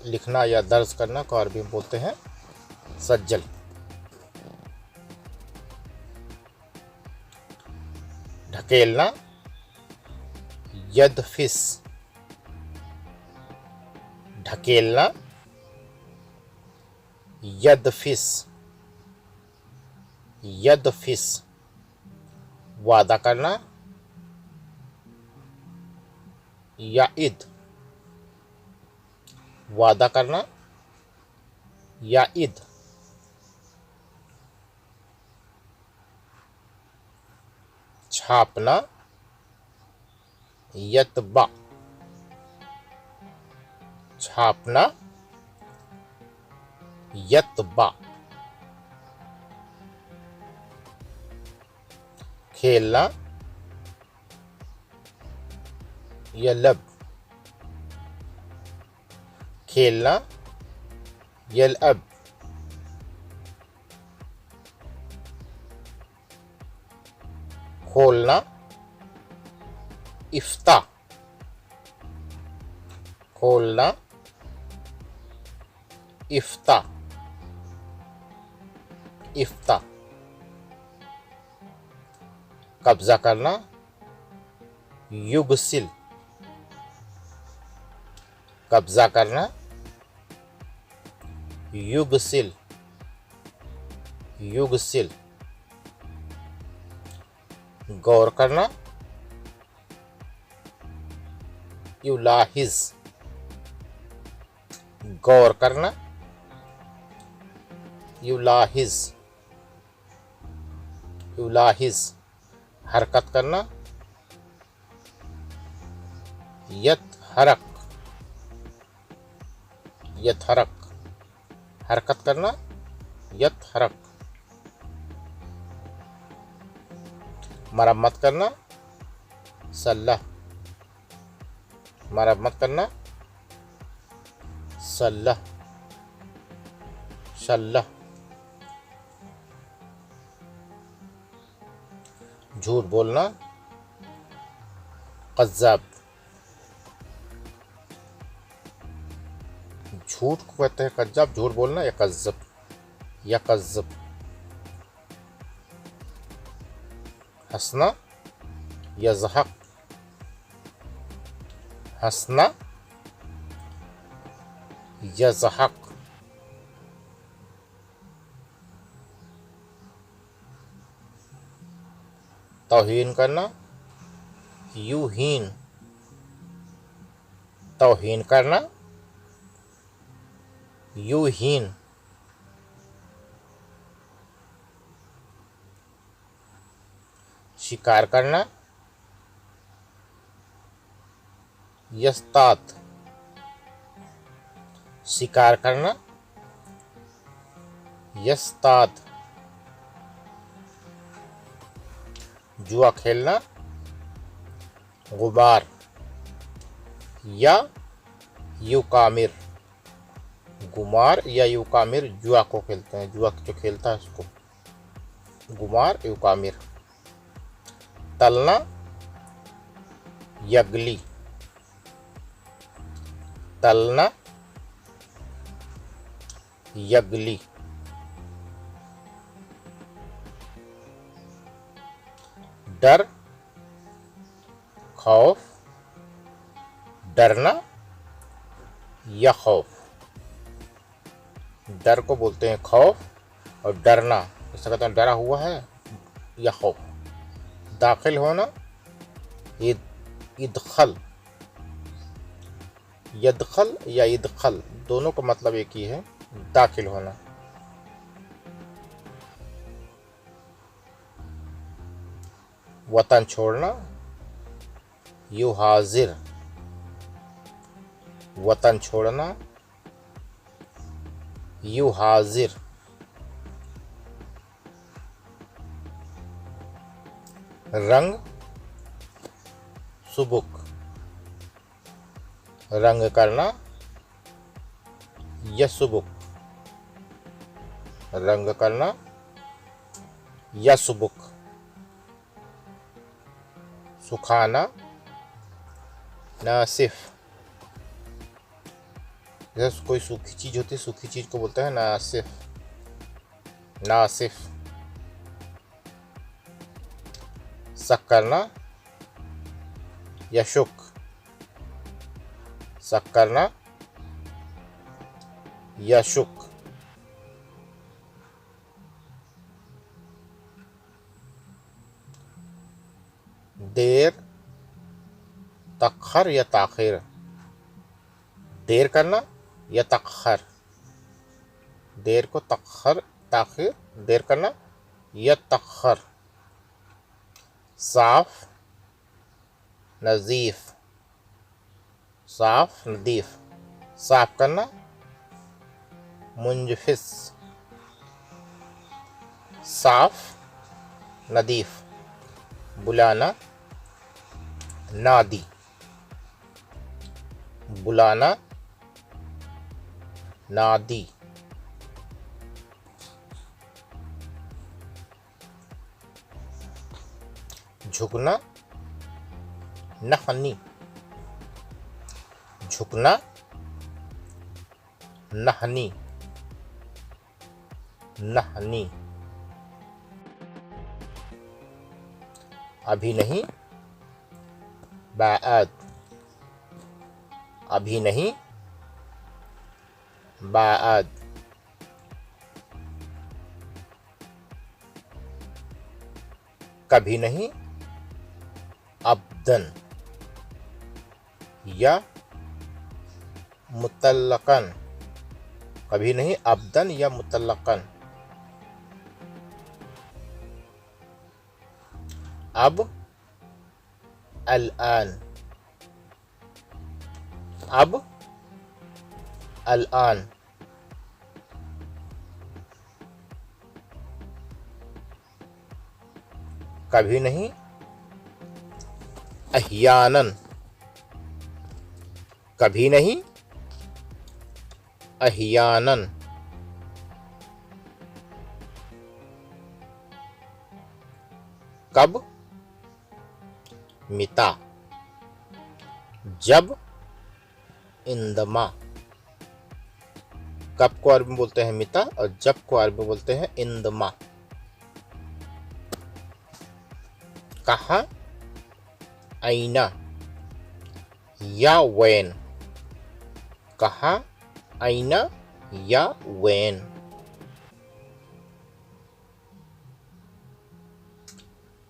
लिखना या दर्ज करना को अरबी में बोलते हैं सज्जल। ढकेलना, यदफिस, ढकेलना, यदफिस, यदफिस। वादा करना, याइद, वादा करना, याइद, छापना, यतबा, छापना, यतबा, खेलना, यलब, खेलना, यलब, खोलना, इफ्ता, खोलना, इफ्ता, इफ्ता, कब्जा करना, युगसिल, कब्जा करना, युगसिल, युगसिल, गौर करना, युलाहिज, गौर करना, युलाहिज, युलाहिज, हरकत करना, यतहरक, यतहरक, हरकत करना, यतहरक, मरम्मत करना, सल्लह, मरम्मत करना, सल्लह, शल्लह, झूठ बोलना, कज़्ज़ाब, झूठ को कहते हैं कज़्ज़ाब, झूठ बोलना या कज़्ज़ब, या कज़्ज़ब, हंसना, यज़हक, हंसना, यज़हक, तौहीन करना, युहीन, तौहीन करना, युहीन, शिकार करना, यस्तात, शिकार करना, यस्तात, जुआ खेलना, गुबार, या युकामिर, गुमार या युकामिर जुआ को खेलते हैं, जुआ जो खेलता है उसको गुमार, युकामिर, तलना, यगली, तलना, यगली, डर, खौफ, डरना या खौफ, डर को बोलते हैं खौफ और डरना जैसे कहते हैं डरा हुआ है या खौफ, दाखिल होना, इदखल, यदखल या इदखल दोनों का मतलब एक ही है, दाखिल होना, वतन छोड़ना, युहाजिर, वतन छोड़ना, युहाजिर, रंग, सुबुक, रंग करना, यसुबुक, रंग करना, यसुबुक, सुखाना, नासिफ, जैसे कोई सूखी चीज होती है सूखी चीज को बोलते हैं नासिफ, नासिफ, शक करना, यशुक, शक करना, यशुक, देर, तखर या ताखिर, देर करना या तखर, देर को तखर ताखिर, देर करना या तखर। साफ, नज़ीफ, साफ नदीफ, साफ करना, मुंजफिस, साफ नदीफ, बुलाना, नादी, बुलाना, नादी। झुकना, नहनी, झुकना, नहनी, नहनी। अभी नहीं, बाद, अभी नहीं, बाद। कभी नहीं, अब्दन या मुतल्लकन, कभी नहीं अब्दन या मुतल्लकन। अब, अल-आन, अब, अल-आन। कभी नहीं, अहियानन, कभी नहीं, अहियानन। कब, मिता, जब, इंदमा। कब को अरबी में बोलते हैं मिता और जब को अरबी में बोलते हैं इंदमा। कहाँ, आईना या वैन, कहाँ, आईना या वैन।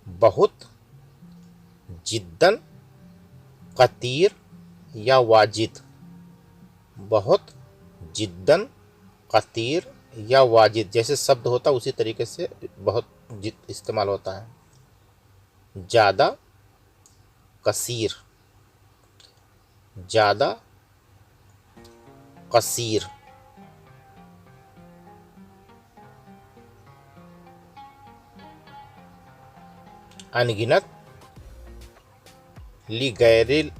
बहुत, जिद्दन, कतीर या वाजिद, बहुत, जिद्दन, कतीर या वाजिद जैसे शब्द होता है उसी तरीके से बहुत इस्तेमाल होता है। ज़्यादा, कसीर, ज़्यादा, कसीर। अनगिनत, लिगैरिल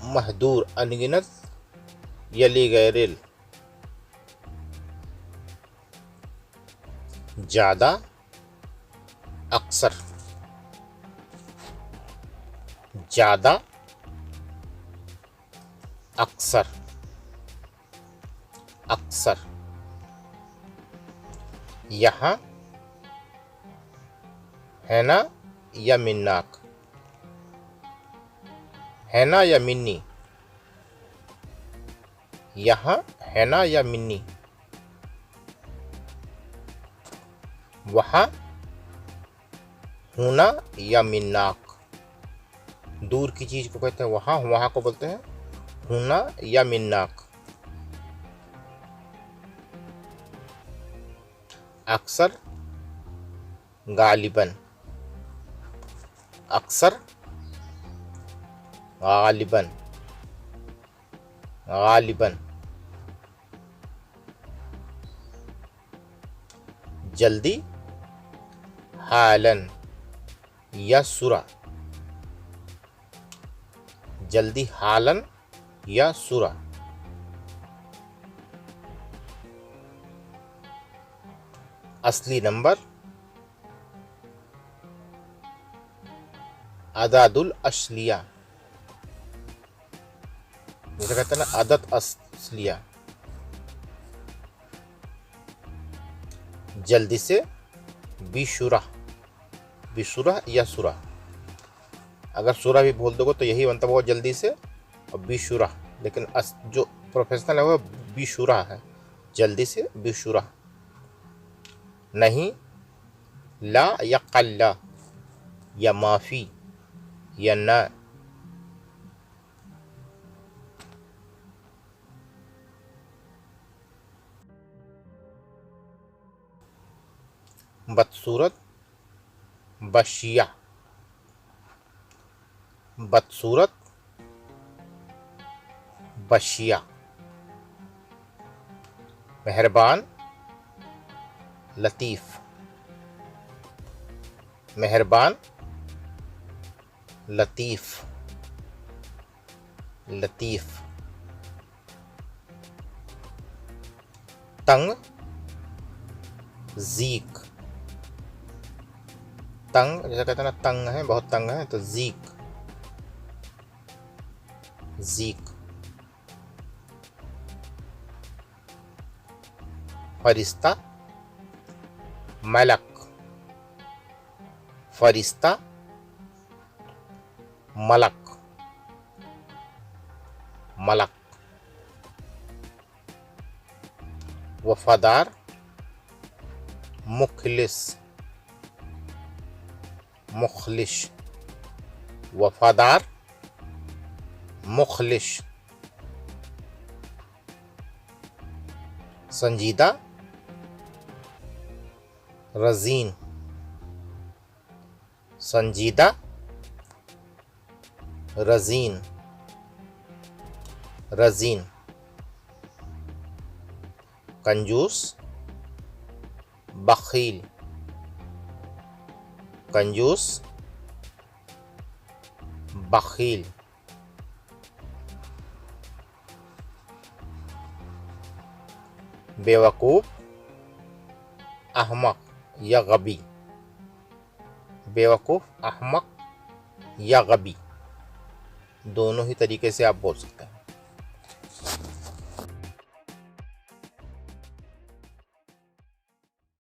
महदूर, अनगिनत या लिगैरिल। ज़्यादा, अक्सर, ज़्यादा, अक्सर, अक्सर। यहाँ, है ना या मिन्नाक, है ना या मिन्नी, यहाँ है ना या मिन्नी। वहाँ, होना या मिन्नाक, दूर की चीज को कहते हैं वहाँ, वहाँ को बोलते हैं होना या मिन्नाक। अक्सर, गालिबन, अक्सर, गालिबन, गालिबन। जल्दी, हालन या सुरा, जल्दी, हालन या सुरा। असली नंबर, अदादुल अशलिया, जैसे कहते हैं ना अदद असलिया। जल्दी से, बिशुरा, बिशुरा या सुरा। अगर सुरा भी बोल दोगे तो यही बनता होगा जल्दी से और बिशुरा, लेकिन जो प्रोफेशनल है वो बिशुरा है, जल्दी से बिशुरा। नहीं, ला या कल्ला या माफ़ी या ना। बदसूरत, बशिया, बदसूरत, बशिया। मेहरबान, लतीफ़, मेहरबान, लतीफ़, लतीफ़। तंग, ज़ीक, तंग जैसे कहते हैं ना, तंग है, बहुत तंग है, तो ज़ीक, ज़ीक। फरिश्ता, मलक, फरिश्ता, मलक, मलक। वफादार, मुखलिस, मुखलिश, वफादार, मुखलिश। संजीदा, रज़ीन, संजीदा, रज़ीन, रज़ीन। कंजूस, बखील, कंजूस, बखील। बेवकूफ़, अहमक या गबी, बेवकूफ़, अहमक या गबी, दोनों ही तरीके से आप बोल सकते हैं।